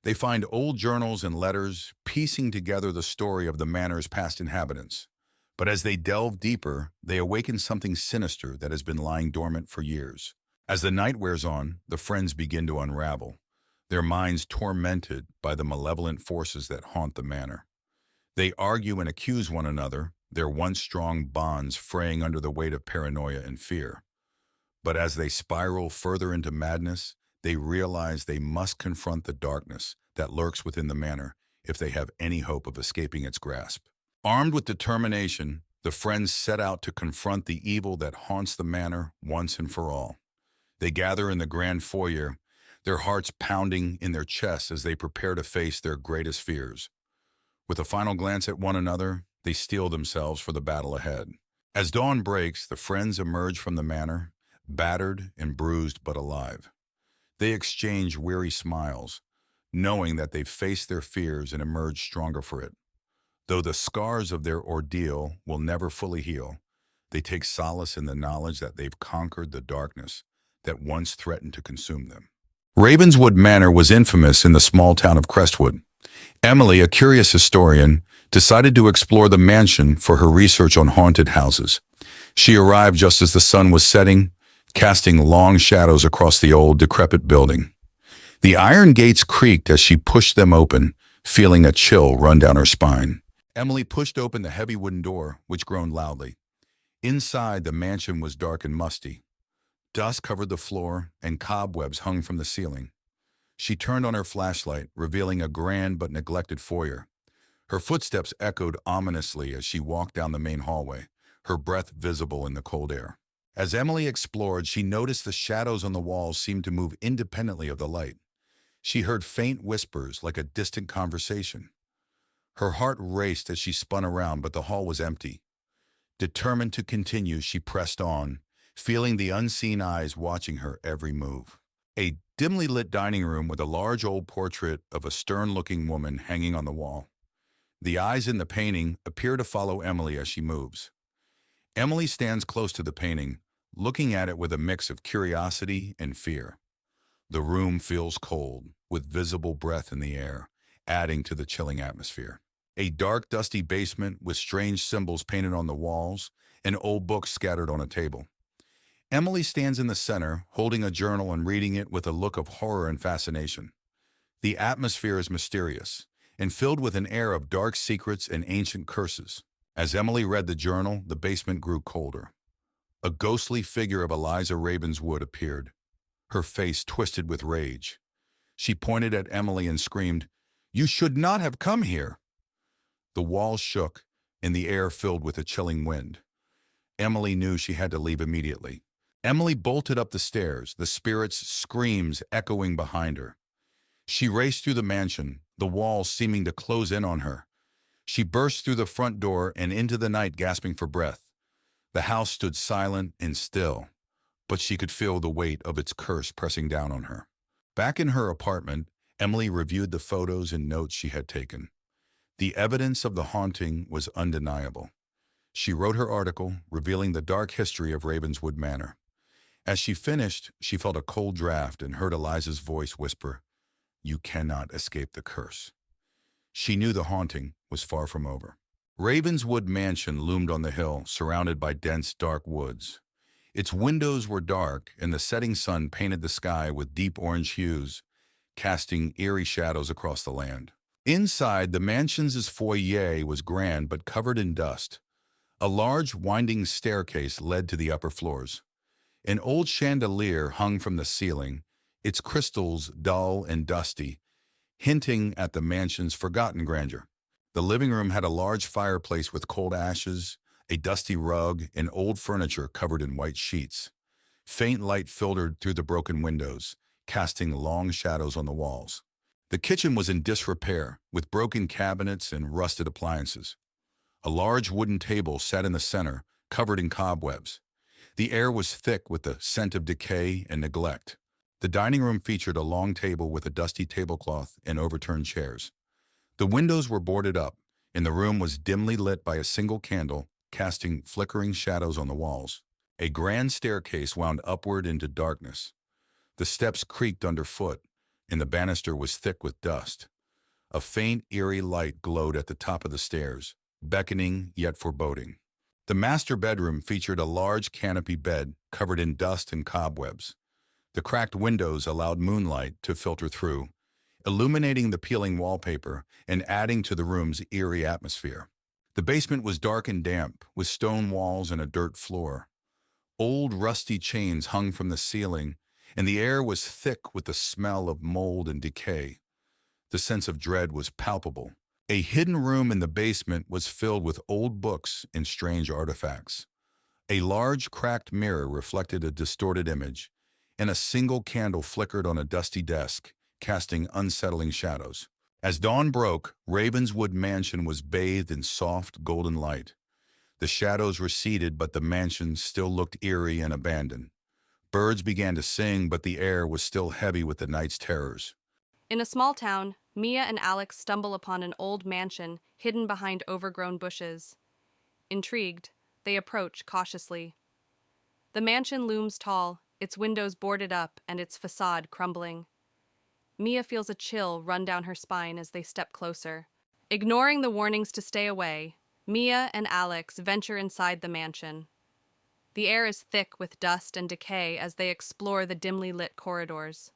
They find old journals and letters, piecing together the story of the manor's past inhabitants. But as they delve deeper, they awaken something sinister that has been lying dormant for years. As the night wears on, the friends begin to unravel, their minds tormented by the malevolent forces that haunt the manor. They argue and accuse one another, their once strong bonds fraying under the weight of paranoia and fear. But as they spiral further into madness, they realize they must confront the darkness that lurks within the manor if they have any hope of escaping its grasp. Armed with determination, the friends set out to confront the evil that haunts the manor once and for all. They gather in the grand foyer, their hearts pounding in their chests as they prepare to face their greatest fears. With a final glance at one another, they steel themselves for the battle ahead. As dawn breaks, the friends emerge from the manor, battered and bruised but alive. They exchange weary smiles, knowing that they've faced their fears and emerged stronger for it. Though the scars of their ordeal will never fully heal, they take solace in the knowledge that they've conquered the darkness that once threatened to consume them. Ravenswood Manor was infamous in the small town of Crestwood. Emily, a curious historian, decided to explore the mansion for her research on haunted houses. She arrived just as the sun was setting, casting long shadows across the old, decrepit building. The iron gates creaked as she pushed them open, feeling a chill run down her spine. Emily pushed open the heavy wooden door, which groaned loudly. Inside, the mansion was dark and musty. Dust covered the floor, and cobwebs hung from the ceiling. She turned on her flashlight, revealing a grand but neglected foyer. Her footsteps echoed ominously as she walked down the main hallway, her breath visible in the cold air. As Emily explored, she noticed the shadows on the walls seemed to move independently of the light. She heard faint whispers like a distant conversation. Her heart raced as she spun around, but the hall was empty. Determined to continue, she pressed on, feeling the unseen eyes watching her every move. A dimly lit dining room with a large old portrait of a stern-looking woman hanging on the wall. The eyes in the painting appear to follow Emily as she moves. Emily stands close to the painting, looking at it with a mix of curiosity and fear. The room feels cold, with visible breath in the air, adding to the chilling atmosphere. A dark, dusty basement with strange symbols painted on the walls and old books scattered on a table. Emily stands in the center, holding a journal and reading it with a look of horror and fascination. The atmosphere is mysterious and filled with an air of dark secrets and ancient curses. As Emily read the journal, the basement grew colder. A ghostly figure of Eliza Ravenswood appeared, her face twisted with rage. She pointed at Emily and screamed, "You should not have come here!" The walls shook, and the air filled with a chilling wind. Emily knew she had to leave immediately. Emily bolted up the stairs, the spirit's screams echoing behind her. She raced through the mansion, the walls seeming to close in on her. She burst through the front door and into the night, gasping for breath. The house stood silent and still, but she could feel the weight of its curse pressing down on her. Back in her apartment, Emily reviewed the photos and notes she had taken. The evidence of the haunting was undeniable. She wrote her article, revealing the dark history of Ravenswood Manor. As she finished, she felt a cold draft and heard Eliza's voice whisper, "You cannot escape the curse." She knew the haunting was far from over. Ravenswood Mansion loomed on the hill, surrounded by dense, dark woods. Its windows were dark, and the setting sun painted the sky with deep orange hues, casting eerie shadows across the land. Inside, the mansion's foyer was grand but covered in dust. A large, winding staircase led to the upper floors. An old chandelier hung from the ceiling, its crystals dull and dusty, hinting at the mansion's forgotten grandeur. The living room had a large fireplace with cold ashes, a dusty rug, and old furniture covered in white sheets. Faint light filtered through the broken windows, casting long shadows on the walls. The kitchen was in disrepair, with broken cabinets and rusted appliances. A large wooden table sat in the center, covered in cobwebs. The air was thick with the scent of decay and neglect. The dining room featured a long table with a dusty tablecloth and overturned chairs. The windows were boarded up, and the room was dimly lit by a single candle, casting flickering shadows on the walls. A grand staircase wound upward into darkness. The steps creaked underfoot, and the banister was thick with dust. A faint, eerie light glowed at the top of the stairs, beckoning yet foreboding. The master bedroom featured a large canopy bed covered in dust and cobwebs. The cracked windows allowed moonlight to filter through, illuminating the peeling wallpaper and adding to the room's eerie atmosphere. The basement was dark and damp, with stone walls and a dirt floor. Old rusty chains hung from the ceiling, and the air was thick with the smell of mold and decay. The sense of dread was palpable. A hidden room in the basement was filled with old books and strange artifacts. A large, cracked mirror reflected a distorted image, and a single candle flickered on a dusty desk, casting unsettling shadows. As dawn broke, Ravenswood Mansion was bathed in soft, golden light. The shadows receded, but the mansion still looked eerie and abandoned. Birds began to sing, but the air was still heavy with the night's terrors. In a small town, Mia and Alex stumble upon an old mansion hidden behind overgrown bushes. Intrigued, they approach cautiously. The mansion looms tall, its windows boarded up and its facade crumbling. Mia feels a chill run down her spine as they step closer. Ignoring the warnings to stay away, Mia and Alex venture inside the mansion. The air is thick with dust and decay as they explore the dimly lit corridors.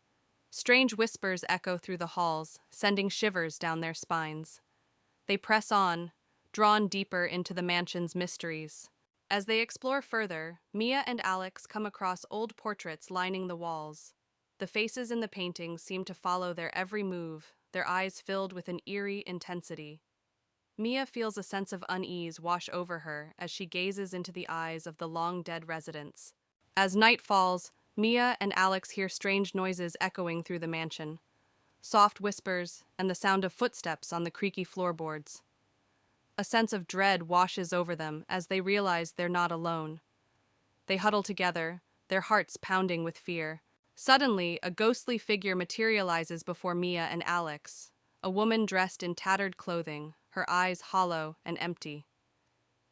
Strange whispers echo through the halls, sending shivers down their spines. They press on, drawn deeper into the mansion's mysteries. As they explore further, Mia and Alex come across old portraits lining the walls. The faces in the paintings seem to follow their every move, their eyes filled with an eerie intensity. Mia feels a sense of unease wash over her as she gazes into the eyes of the long-dead residents. As night falls, Mia and Alex hear strange noises echoing through the mansion. Soft whispers and the sound of footsteps on the creaky floorboards. A sense of dread washes over them as they realize they're not alone. They huddle together, their hearts pounding with fear. Suddenly, a ghostly figure materializes before Mia and Alex, a woman dressed in tattered clothing, her eyes hollow and empty.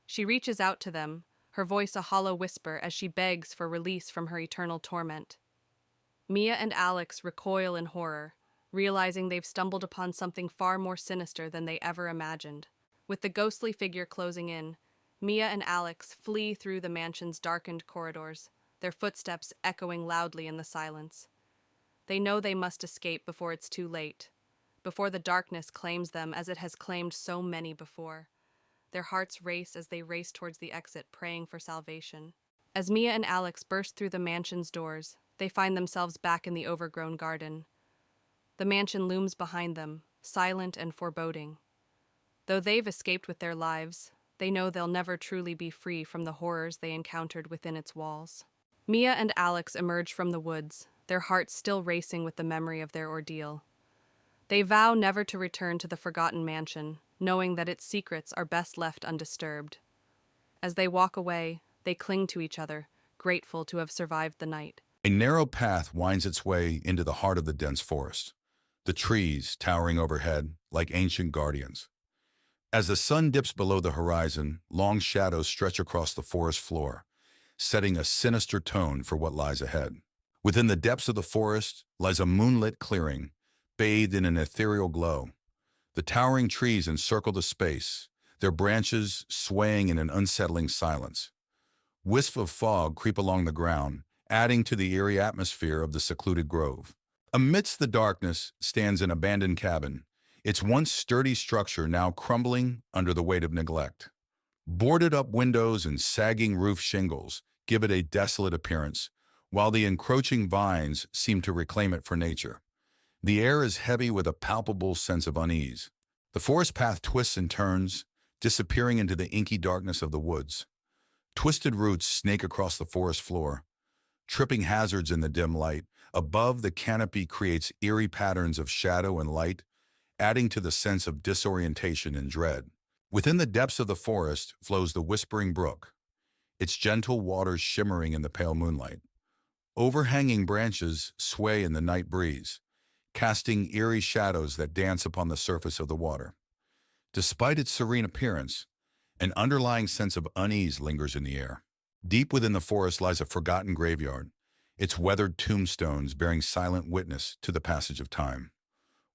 She reaches out to them, her voice a hollow whisper as she begs for release from her eternal torment. Mia and Alex recoil in horror, realizing they've stumbled upon something far more sinister than they ever imagined. With the ghostly figure closing in, Mia and Alex flee through the mansion's darkened corridors, their footsteps echoing loudly in the silence. They know they must escape before it's too late, before the darkness claims them as it has claimed so many before. Their hearts race as they race towards the exit, praying for salvation. As Mia and Alex burst through the mansion's doors, they find themselves back in the overgrown garden. The mansion looms behind them, silent and foreboding. Though they've escaped with their lives, they know they'll never truly be free from the horrors they encountered within its walls. Mia and Alex emerge from the woods, their hearts still racing with the memory of their ordeal. They vow never to return to the forgotten mansion, knowing that its secrets are best left undisturbed. As they walk away, they cling to each other, grateful to have survived the night. A narrow path winds its way into the heart of the dense forest, the trees towering overhead like ancient guardians. As the sun dips below the horizon, long shadows stretch across the forest floor, setting a sinister tone for what lies ahead. Within the depths of the forest lies a moonlit clearing, bathed in an ethereal glow. The towering trees encircle the space, their branches swaying in an unsettling silence. Wisps of fog creep along the ground, adding to the eerie atmosphere of the secluded grove. Amidst the darkness stands an abandoned cabin, its once sturdy structure now crumbling under the weight of neglect. Boarded-up windows and sagging roof shingles give it a desolate appearance, while the encroaching vines seem to reclaim it for nature. The air is heavy with a palpable sense of unease. The forest path twists and turns, disappearing into the inky darkness of the woods. Twisted roots snake across the forest floor, tripping hazards in the dim light. Above, the canopy creates eerie patterns of shadow and light, adding to the sense of disorientation and dread. Within the depths of the forest flows the Whispering Brook, its gentle waters shimmering in the pale moonlight. Overhanging branches sway in the night breeze, casting eerie shadows that dance upon the surface of the water. Despite its serene appearance, an underlying sense of unease lingers in the air. Deep within the forest lies a forgotten graveyard, its weathered tombstones bearing silent witness to the passage of time.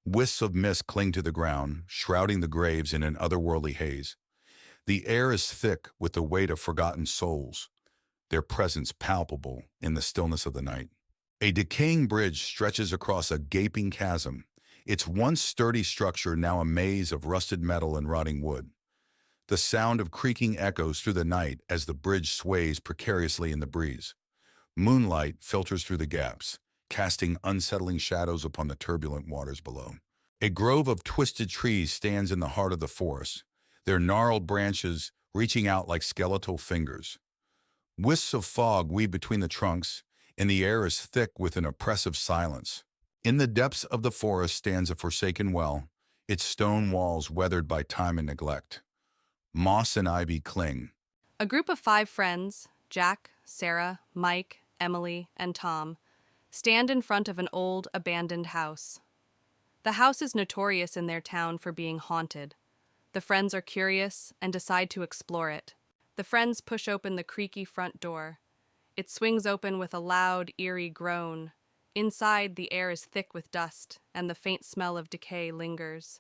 Wisps of mist cling to the ground, shrouding the graves in an otherworldly haze. The air is thick with the weight of forgotten souls, their presence palpable in the stillness of the night. A decaying bridge stretches across a gaping chasm, its once sturdy structure now a maze of rusted metal and rotting wood. The sound of creaking echoes through the night as the bridge sways precariously in the breeze. Moonlight filters through the gaps, casting unsettling shadows upon the turbulent waters below. A grove of twisted trees stands in the heart of the forest, their gnarled branches reaching out like skeletal fingers. Wisps of fog weave between the trunks, and the air is thick with an oppressive silence. In the depths of the forest stands a forsaken well, its stone walls weathered by time and neglect. Moss and ivy cling. A group of 5 friends, Jack, Sarah, Mike, Emily, and Tom, stand in front of an old, abandoned house. The house is notorious in their town for being haunted. The friends are curious and decide to explore it. The friends push open the creaky front door. It swings open with a loud, eerie groan. Inside, the air is thick with dust, and the faint smell of decay lingers.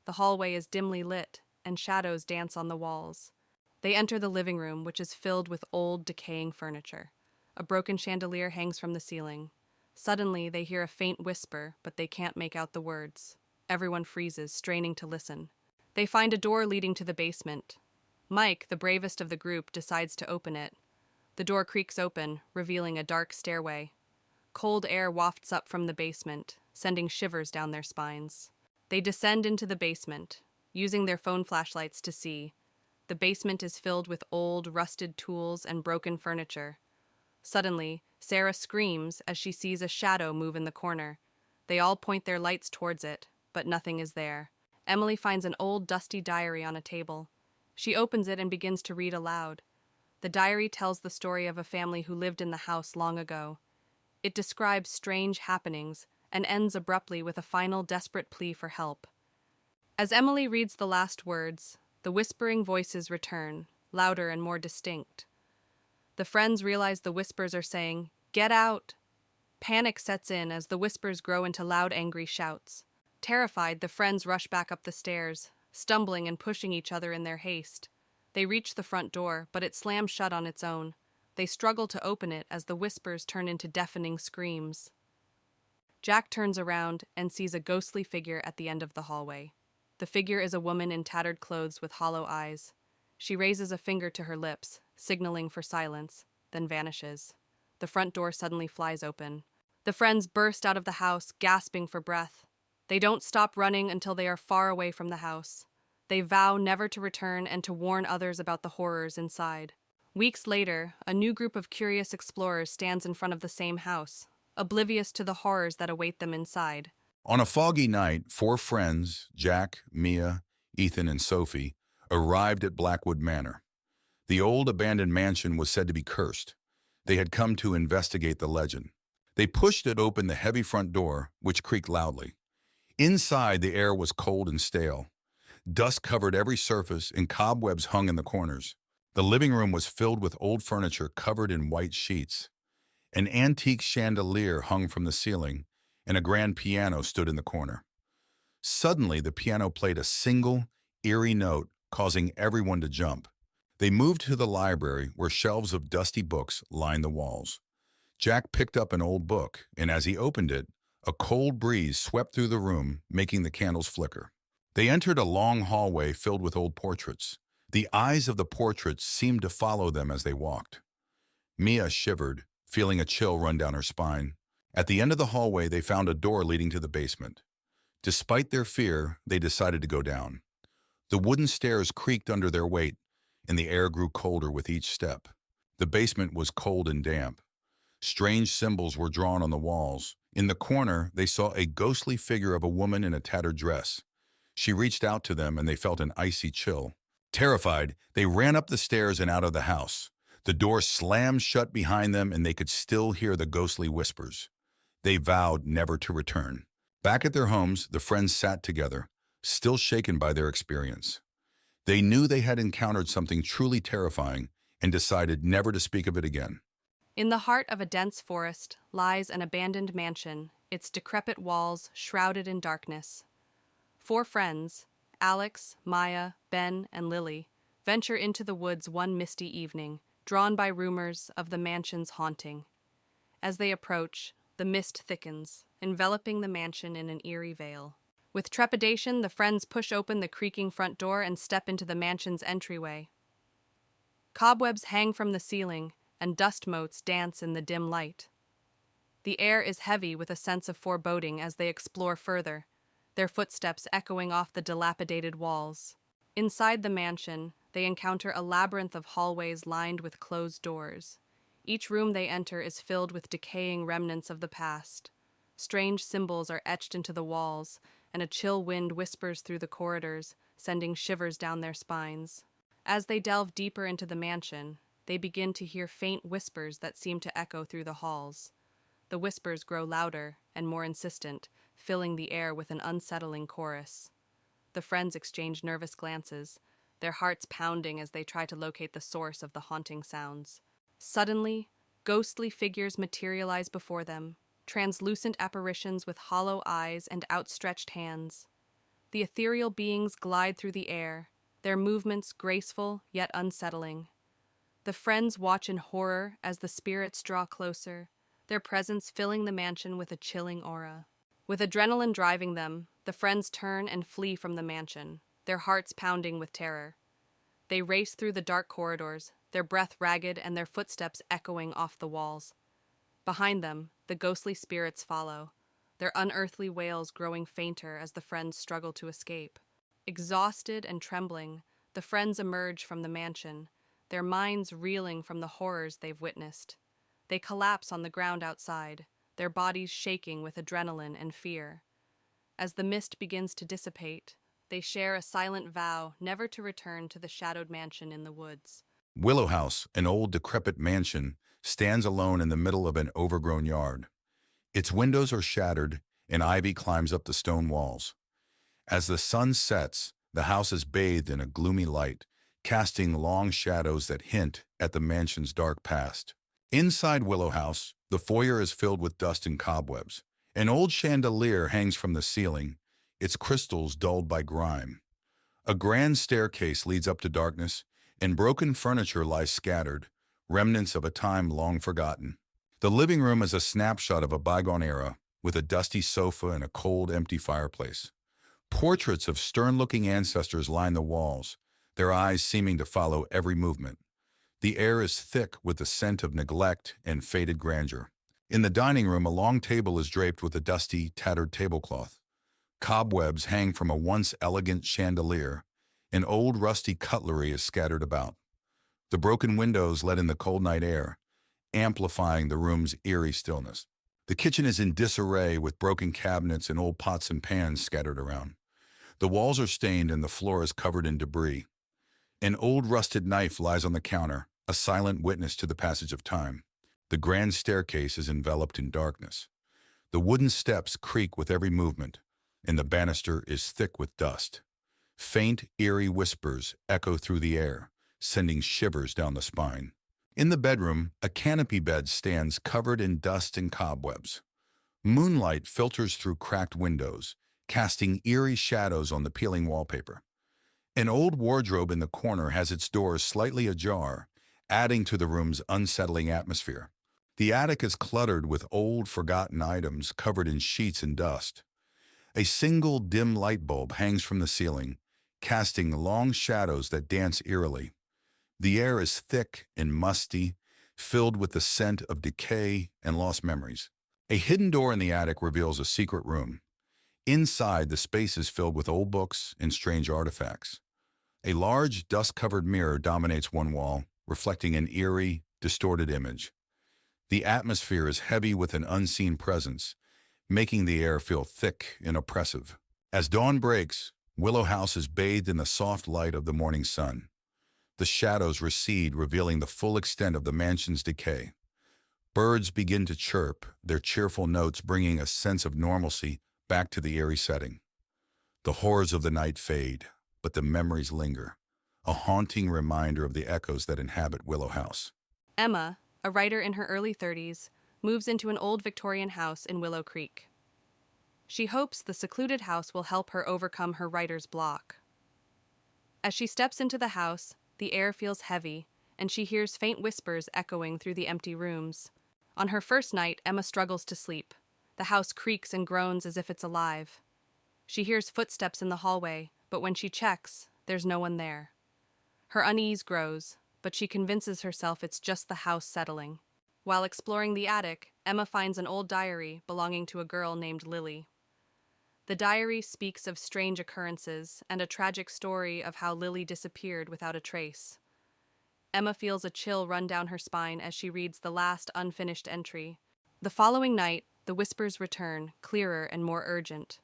The hallway is dimly lit, and shadows dance on the walls. They enter the living room, which is filled with old, decaying furniture. A broken chandelier hangs from the ceiling. Suddenly, they hear a faint whisper, but they can't make out the words. Everyone freezes, straining to listen. They find a door leading to the basement. Mike, the bravest of the group, decides to open it. The door creaks open, revealing a dark stairway. Cold air wafts up from the basement, sending shivers down their spines. They descend into the basement, using their phone flashlights to see. The basement is filled with old, rusted tools and broken furniture. Suddenly, Sarah screams as she sees a shadow move in the corner. They all point their lights towards it, but nothing is there. Emily finds an old, dusty diary on a table. She opens it and begins to read aloud. The diary tells the story of a family who lived in the house long ago. It describes strange happenings and ends abruptly with a final desperate plea for help. As Emily reads the last words, the whispering voices return, louder and more distinct. The friends realize the whispers are saying, "Get out!" Panic sets in as the whispers grow into loud, angry shouts. Terrified, the friends rush back up the stairs, stumbling and pushing each other in their haste. They reach the front door, but it slams shut on its own. They struggle to open it as the whispers turn into deafening screams. Jack turns around and sees a ghostly figure at the end of the hallway. The figure is a woman in tattered clothes with hollow eyes. She raises a finger to her lips, signaling for silence, then vanishes. The front door suddenly flies open. The friends burst out of the house, gasping for breath. They don't stop running until they are far away from the house. They vow never to return and to warn others about the horrors inside. Weeks later, a new group of curious explorers stands in front of the same house, oblivious to the horrors that await them inside. On a foggy night, 4 friends, Jack, Mia, Ethan, and Sophie, arrived at Blackwood Manor. The old abandoned mansion was said to be cursed. They had come to investigate the legend. They pushed it open the heavy front door, which creaked loudly. Inside, the air was cold and stale. Dust covered every surface and cobwebs hung in the corners. The living room was filled with old furniture covered in white sheets. An antique chandelier hung from the ceiling, and a grand piano stood in the corner. Suddenly, the piano played a single, eerie note, causing everyone to jump. They moved to the library, where shelves of dusty books lined the walls. Jack picked up an old book, and as he opened it, a cold breeze swept through the room, making the candles flicker. They entered a long hallway filled with old portraits. The eyes of the portraits seemed to follow them as they walked. Mia shivered, feeling a chill run down her spine. At the end of the hallway, they found a door leading to the basement. Despite their fear, they decided to go down. The wooden stairs creaked under their weight, and the air grew colder with each step. The basement was cold and damp. Strange symbols were drawn on the walls. In the corner, they saw a ghostly figure of a woman in a tattered dress. She reached out to them, and they felt an icy chill. Terrified, they ran up the stairs and out of the house. The door slammed shut behind them, and they could still hear the ghostly whispers. They vowed never to return. Back at their homes, the friends sat together, still shaken by their experience. They knew they had encountered something truly terrifying and decided never to speak of it again. In the heart of a dense forest lies an abandoned mansion, its decrepit walls shrouded in darkness. 4 friends, Alex, Maya, Ben, and Lily, venture into the woods one misty evening, drawn by rumors of the mansion's haunting. As they approach, the mist thickens, enveloping the mansion in an eerie veil. With trepidation, the friends push open the creaking front door and step into the mansion's entryway. Cobwebs hang from the ceiling, and dust motes dance in the dim light. The air is heavy with a sense of foreboding as they explore further, their footsteps echoing off the dilapidated walls. Inside the mansion, they encounter a labyrinth of hallways lined with closed doors. Each room they enter is filled with decaying remnants of the past. Strange symbols are etched into the walls, and a chill wind whispers through the corridors, sending shivers down their spines. As they delve deeper into the mansion, they begin to hear faint whispers that seem to echo through the halls. The whispers grow louder and more insistent, filling the air with an unsettling chorus. The friends exchange nervous glances, their hearts pounding as they try to locate the source of the haunting sounds. Suddenly, ghostly figures materialize before them, translucent apparitions with hollow eyes and outstretched hands. The ethereal beings glide through the air, their movements graceful yet unsettling. The friends watch in horror as the spirits draw closer, their presence filling the mansion with a chilling aura. With adrenaline driving them, the friends turn and flee from the mansion, their hearts pounding with terror. They race through the dark corridors, their breath ragged and their footsteps echoing off the walls. Behind them, the ghostly spirits follow, their unearthly wails growing fainter as the friends struggle to escape. Exhausted and trembling, the friends emerge from the mansion, their minds reeling from the horrors they've witnessed. They collapse on the ground outside, their bodies shaking with adrenaline and fear. As the mist begins to dissipate, they share a silent vow never to return to the shadowed mansion in the woods. Willow House, an old decrepit mansion, stands alone in the middle of an overgrown yard. Its windows are shattered, and ivy climbs up the stone walls. As the sun sets, the house is bathed in a gloomy light, casting long shadows that hint at the mansion's dark past. Inside Willow House, the foyer is filled with dust and cobwebs. An old chandelier hangs from the ceiling, its crystals dulled by grime. A grand staircase leads up to darkness, and broken furniture lies scattered, remnants of a time long forgotten. The living room is a snapshot of a bygone era, with a dusty sofa and a cold, empty fireplace. Portraits of stern-looking ancestors line the walls, their eyes seeming to follow every movement. The air is thick with the scent of neglect and faded grandeur. In the dining room, a long table is draped with a dusty, tattered tablecloth. Cobwebs hang from a once elegant chandelier, and old rusty cutlery is scattered about. The broken windows let in the cold night air, amplifying the room's eerie stillness. The kitchen is in disarray with broken cabinets and old pots and pans scattered around. The walls are stained and the floor is covered in debris. An old rusted knife lies on the counter, a silent witness to the passage of time. The grand staircase is enveloped in darkness. The wooden steps creak with every movement, and the banister is thick with dust. Faint, eerie whispers echo through the air, sending shivers down the spine. In the bedroom, a canopy bed stands covered in dust and cobwebs. Moonlight filters through cracked windows, casting eerie shadows on the peeling wallpaper. An old wardrobe in the corner has its doors slightly ajar, adding to the room's unsettling atmosphere. The attic is cluttered with old, forgotten items covered in sheets and dust. A single dim light bulb hangs from the ceiling, casting long shadows that dance eerily. The air is thick and musty, filled with the scent of decay and lost memories. A hidden door in the attic reveals a secret room. Inside, the space is filled with old books and strange artifacts. A large, dust-covered mirror dominates one wall, reflecting an eerie, distorted image. The atmosphere is heavy with an unseen presence, making the air feel thick and oppressive. As dawn breaks, Willow House is bathed in the soft light of the morning sun. The shadows recede, revealing the full extent of the mansion's decay. Birds begin to chirp, their cheerful notes bringing a sense of normalcy back to the eerie setting. The horrors of the night fade, but the memories linger, a haunting reminder of the echoes that inhabit Willow House. Emma, a writer in her early 30s, moves into an old Victorian house in Willow Creek. She hopes the secluded house will help her overcome her writer's block. As she steps into the house, the air feels heavy, and she hears faint whispers echoing through the empty rooms. On her first night, Emma struggles to sleep. The house creaks and groans as if it's alive. She hears footsteps in the hallway, but when she checks, there's no one there. Her unease grows, but she convinces herself it's just the house settling. While exploring the attic, Emma finds an old diary belonging to a girl named Lily. The diary speaks of strange occurrences and a tragic story of how Lily disappeared without a trace. Emma feels a chill run down her spine as she reads the last unfinished entry. The following night, the whispers return, clearer and more urgent.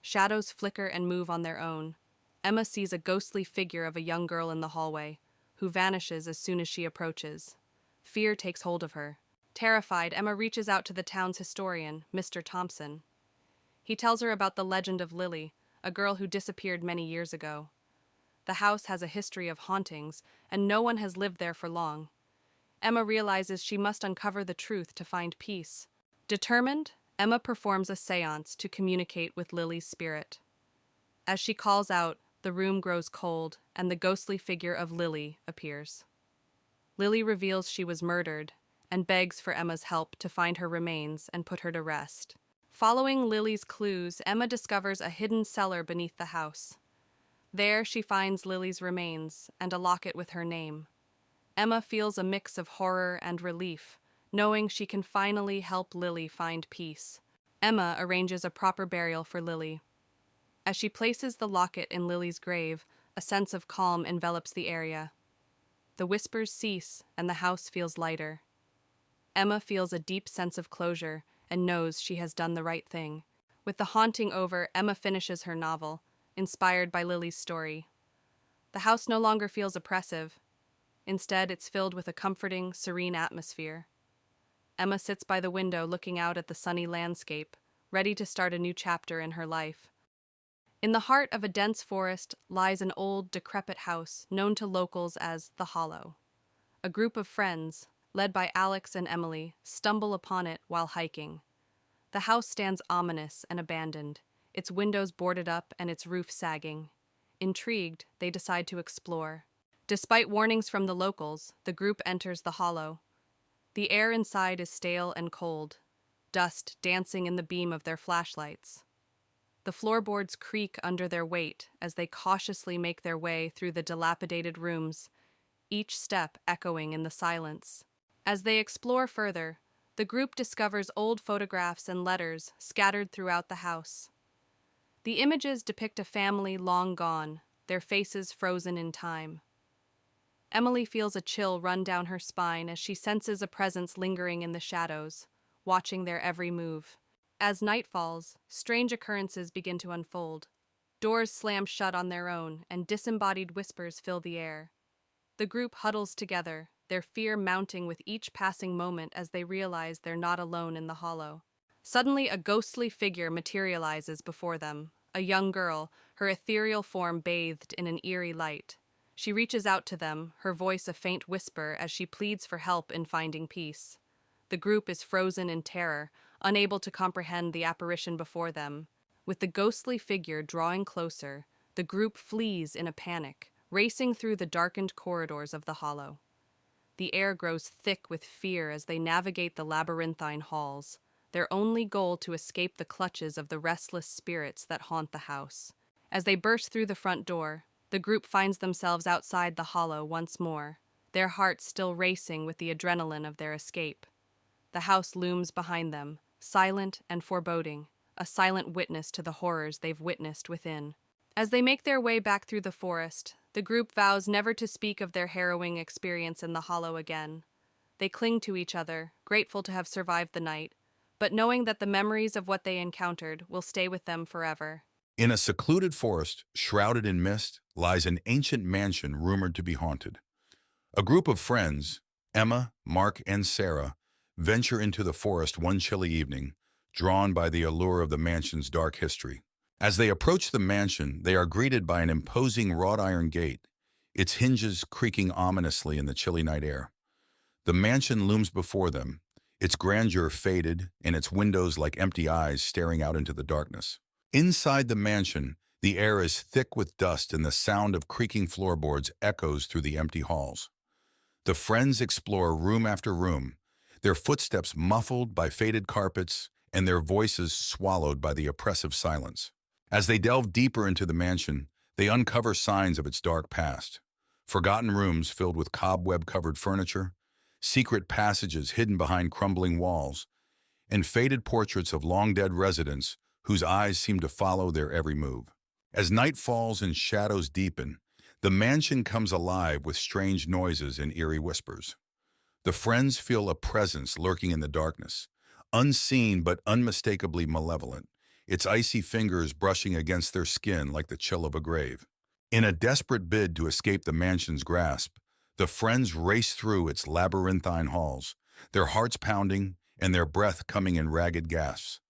Shadows flicker and move on their own. Emma sees a ghostly figure of a young girl in the hallway, who vanishes as soon as she approaches. Fear takes hold of her. Terrified, Emma reaches out to the town's historian, Mr. Thompson. He tells her about the legend of Lily, a girl who disappeared many years ago. The house has a history of hauntings, and no one has lived there for long. Emma realizes she must uncover the truth to find peace. Determined, Emma performs a seance to communicate with Lily's spirit. As she calls out, the room grows cold, and the ghostly figure of Lily appears. Lily reveals she was murdered, and begs for Emma's help to find her remains and put her to rest. Following Lily's clues, Emma discovers a hidden cellar beneath the house. There she finds Lily's remains and a locket with her name. Emma feels a mix of horror and relief, knowing she can finally help Lily find peace. Emma arranges a proper burial for Lily. As she places the locket in Lily's grave, a sense of calm envelops the area. The whispers cease and the house feels lighter. Emma feels a deep sense of closure and knows she has done the right thing. With the haunting over, Emma finishes her novel, inspired by Lily's story. The house no longer feels oppressive. Instead, it's filled with a comforting, serene atmosphere. Emma sits by the window looking out at the sunny landscape, ready to start a new chapter in her life. In the heart of a dense forest lies an old, decrepit house known to locals as the Hollow. A group of friends, led by Alex and Emily, stumble upon it while hiking. The house stands ominous and abandoned, its windows boarded up and its roof sagging. Intrigued, they decide to explore. Despite warnings from the locals, the group enters the Hollow. The air inside is stale and cold, dust dancing in the beam of their flashlights. The floorboards creak under their weight as they cautiously make their way through the dilapidated rooms, each step echoing in the silence. As they explore further, the group discovers old photographs and letters scattered throughout the house. The images depict a family long gone, their faces frozen in time. Emily feels a chill run down her spine as she senses a presence lingering in the shadows, watching their every move. As night falls, strange occurrences begin to unfold. Doors slam shut on their own, and disembodied whispers fill the air. The group huddles together, their fear mounting with each passing moment as they realize they're not alone in the Hollow. Suddenly, a ghostly figure materializes before them, a young girl, her ethereal form bathed in an eerie light. She reaches out to them, her voice a faint whisper as she pleads for help in finding peace. The group is frozen in terror, unable to comprehend the apparition before them. With the ghostly figure drawing closer, the group flees in a panic, racing through the darkened corridors of the Hollow. The air grows thick with fear as they navigate the labyrinthine halls, their only goal to escape the clutches of the restless spirits that haunt the house. As they burst through the front door, the group finds themselves outside the Hollow once more, their hearts still racing with the adrenaline of their escape. The house looms behind them, silent and foreboding, a silent witness to the horrors they've witnessed within. As they make their way back through the forest, the group vows never to speak of their harrowing experience in the Hollow again. They cling to each other, grateful to have survived the night, but knowing that the memories of what they encountered will stay with them forever. In a secluded forest, shrouded in mist, lies an ancient mansion rumored to be haunted. A group of friends, Emma, Mark, and Sarah, venture into the forest one chilly evening, drawn by the allure of the mansion's dark history. As they approach the mansion, they are greeted by an imposing wrought iron gate, its hinges creaking ominously in the chilly night air. The mansion looms before them, its grandeur faded and its windows like empty eyes staring out into the darkness. Inside the mansion, the air is thick with dust and the sound of creaking floorboards echoes through the empty halls. The friends explore room after room, their footsteps muffled by faded carpets and their voices swallowed by the oppressive silence. As they delve deeper into the mansion, they uncover signs of its dark past. Forgotten rooms filled with cobweb-covered furniture, secret passages hidden behind crumbling walls, and faded portraits of long-dead residents whose eyes seem to follow their every move. As night falls and shadows deepen, the mansion comes alive with strange noises and eerie whispers. The friends feel a presence lurking in the darkness, unseen but unmistakably malevolent, its icy fingers brushing against their skin like the chill of a grave. In a desperate bid to escape the mansion's grasp, the friends race through its labyrinthine halls, their hearts pounding and their breath coming in ragged gasps.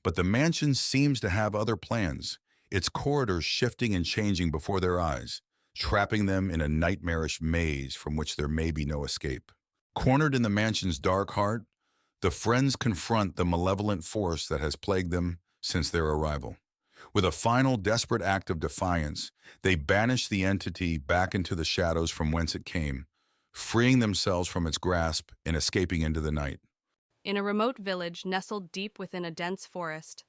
But the mansion seems to have other plans, its corridors shifting and changing before their eyes, trapping them in a nightmarish maze from which there may be no escape. Cornered in the mansion's dark heart, the friends confront the malevolent force that has plagued them since their arrival. With a final desperate act of defiance, they banish the entity back into the shadows from whence it came, freeing themselves from its grasp and escaping into the night. In a remote village nestled deep within a dense forest,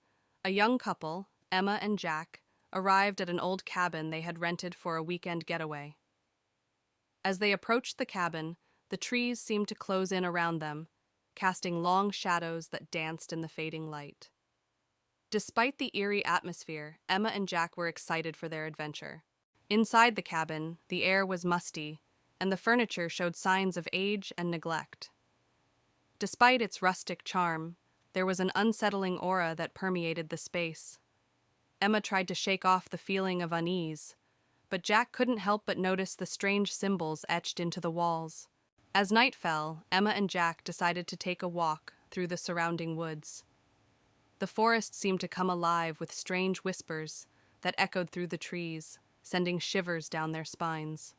a young couple, Emma and Jack, arrived at an old cabin they had rented for a weekend getaway. As they approached the cabin, the trees seemed to close in around them, casting long shadows that danced in the fading light. Despite the eerie atmosphere, Emma and Jack were excited for their adventure. Inside the cabin, the air was musty, and the furniture showed signs of age and neglect. Despite its rustic charm, there was an unsettling aura that permeated the space. Emma tried to shake off the feeling of unease, but Jack couldn't help but notice the strange symbols etched into the walls. As night fell, Emma and Jack decided to take a walk through the surrounding woods. The forest seemed to come alive with strange whispers that echoed through the trees, sending shivers down their spines.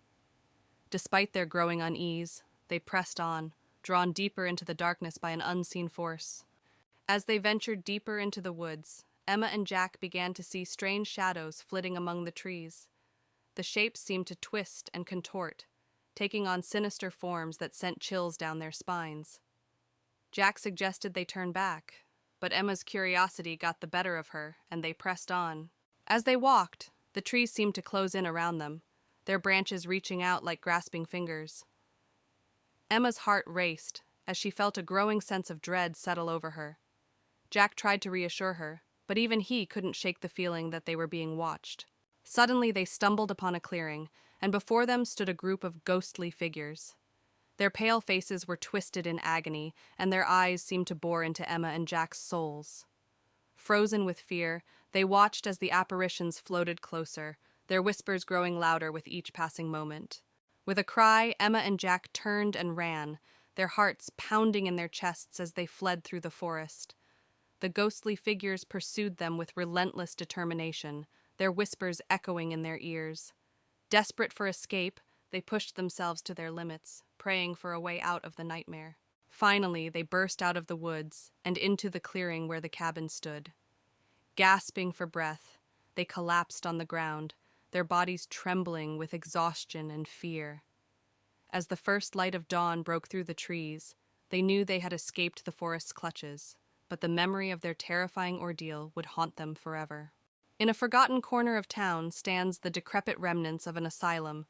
Despite their growing unease, they pressed on, drawn deeper into the darkness by an unseen force. As they ventured deeper into the woods, Emma and Jack began to see strange shadows flitting among the trees. The shapes seemed to twist and contort, taking on sinister forms that sent chills down their spines. Jack suggested they turn back, but Emma's curiosity got the better of her, and they pressed on. As they walked, the trees seemed to close in around them, their branches reaching out like grasping fingers. Emma's heart raced as she felt a growing sense of dread settle over her. Jack tried to reassure her, but even he couldn't shake the feeling that they were being watched. Suddenly they stumbled upon a clearing, and before them stood a group of ghostly figures. Their pale faces were twisted in agony, and their eyes seemed to bore into Emma and Jack's souls. Frozen with fear, they watched as the apparitions floated closer, their whispers growing louder with each passing moment. With a cry, Emma and Jack turned and ran, their hearts pounding in their chests as they fled through the forest. The ghostly figures pursued them with relentless determination, their whispers echoing in their ears. Desperate for escape, they pushed themselves to their limits, praying for a way out of the nightmare. Finally, they burst out of the woods and into the clearing where the cabin stood. Gasping for breath, they collapsed on the ground, their bodies trembling with exhaustion and fear. As the first light of dawn broke through the trees, they knew they had escaped the forest's clutches, but the memory of their terrifying ordeal would haunt them forever. In a forgotten corner of town stands the decrepit remnants of an asylum,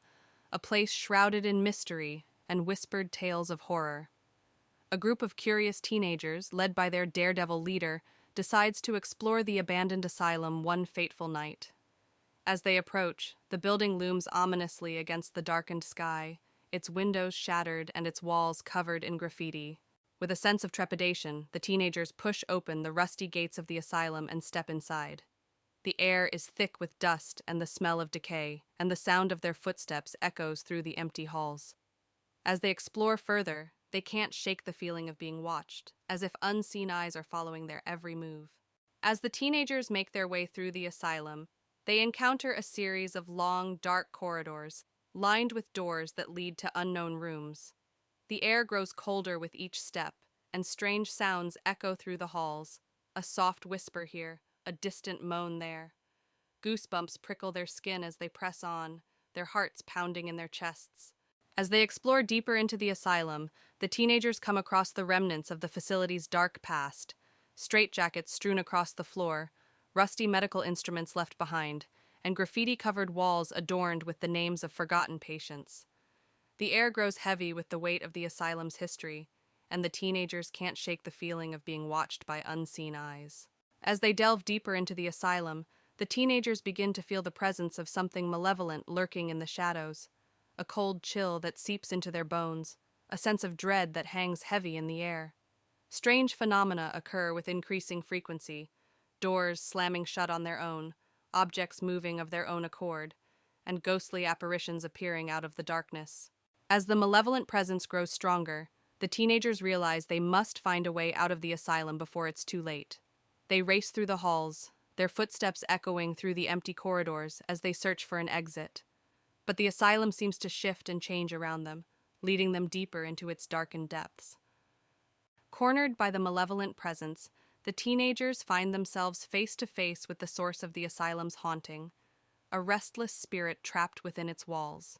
a place shrouded in mystery and whispered tales of horror. A group of curious teenagers, led by their daredevil leader, decides to explore the abandoned asylum one fateful night. As they approach, the building looms ominously against the darkened sky, its windows shattered and its walls covered in graffiti. With a sense of trepidation, the teenagers push open the rusty gates of the asylum and step inside. The air is thick with dust and the smell of decay, and the sound of their footsteps echoes through the empty halls. As they explore further, they can't shake the feeling of being watched, as if unseen eyes are following their every move. As the teenagers make their way through the asylum, they encounter a series of long, dark corridors, lined with doors that lead to unknown rooms. The air grows colder with each step, and strange sounds echo through the halls, a soft whisper here, a distant moan there. Goosebumps prickle their skin as they press on, their hearts pounding in their chests. As they explore deeper into the asylum, the teenagers come across the remnants of the facility's dark past, straitjackets strewn across the floor, rusty medical instruments left behind, and graffiti-covered walls adorned with the names of forgotten patients. The air grows heavy with the weight of the asylum's history, and the teenagers can't shake the feeling of being watched by unseen eyes. As they delve deeper into the asylum, the teenagers begin to feel the presence of something malevolent lurking in the shadows, a cold chill that seeps into their bones, a sense of dread that hangs heavy in the air. Strange phenomena occur with increasing frequency, doors slamming shut on their own, objects moving of their own accord, and ghostly apparitions appearing out of the darkness. As the malevolent presence grows stronger, the teenagers realize they must find a way out of the asylum before it's too late. They race through the halls, their footsteps echoing through the empty corridors as they search for an exit. But the asylum seems to shift and change around them, leading them deeper into its darkened depths. Cornered by the malevolent presence, the teenagers find themselves face to face with the source of the asylum's haunting, a restless spirit trapped within its walls.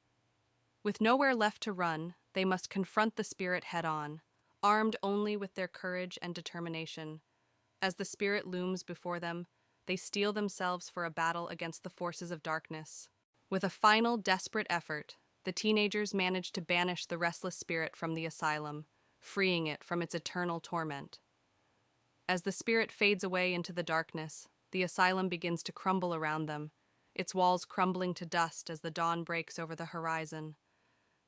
With nowhere left to run, they must confront the spirit head-on, armed only with their courage and determination. As the spirit looms before them, they steel themselves for a battle against the forces of darkness. With a final, desperate effort, the teenagers manage to banish the restless spirit from the asylum, freeing it from its eternal torment. As the spirit fades away into the darkness, the asylum begins to crumble around them, its walls crumbling to dust as the dawn breaks over the horizon.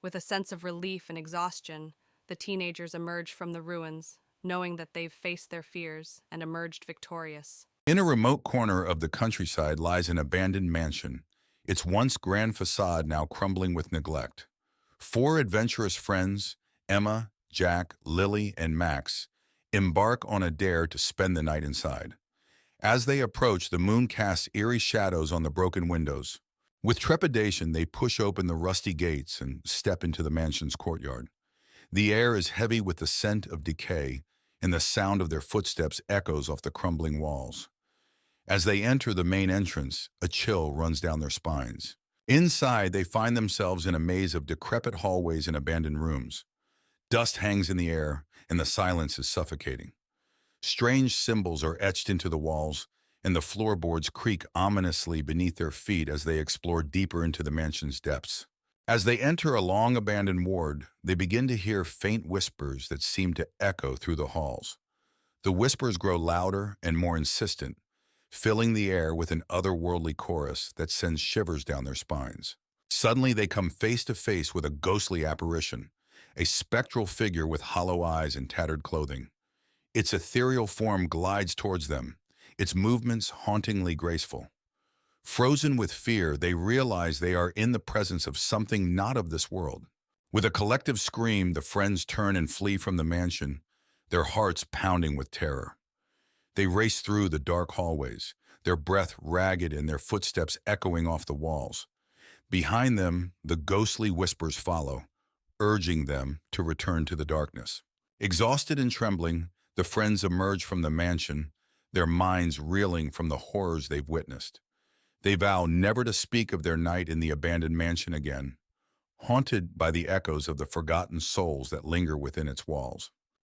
With a sense of relief and exhaustion, the teenagers emerge from the ruins, knowing that they've faced their fears and emerged victorious. In a remote corner of the countryside lies an abandoned mansion, its once grand facade now crumbling with neglect. Four adventurous friends, Emma, Jack, Lily, and Max, embark on a dare to spend the night inside. As they approach, the moon casts eerie shadows on the broken windows. With trepidation, they push open the rusty gates and step into the mansion's courtyard. The air is heavy with the scent of decay, and the sound of their footsteps echoes off the crumbling walls. As they enter the main entrance, a chill runs down their spines. Inside, they find themselves in a maze of decrepit hallways and abandoned rooms. Dust hangs in the air, and the silence is suffocating. Strange symbols are etched into the walls, and the floorboards creak ominously beneath their feet as they explore deeper into the mansion's depths. As they enter a long-abandoned ward, they begin to hear faint whispers that seem to echo through the halls. The whispers grow louder and more insistent, filling the air with an otherworldly chorus that sends shivers down their spines. Suddenly, they come face to face with a ghostly apparition, a spectral figure with hollow eyes and tattered clothing. Its ethereal form glides towards them, its movements hauntingly graceful. Frozen with fear, they realize they are in the presence of something not of this world. With a collective scream, the friends turn and flee from the mansion, their hearts pounding with terror. They race through the dark hallways, their breath ragged and their footsteps echoing off the walls. Behind them, the ghostly whispers follow, urging them to return to the darkness. Exhausted and trembling, the friends emerge from the mansion, their minds reeling from the horrors they've witnessed. They vow never to speak of their night in the abandoned mansion again, haunted by the echoes of the forgotten souls that linger within its walls.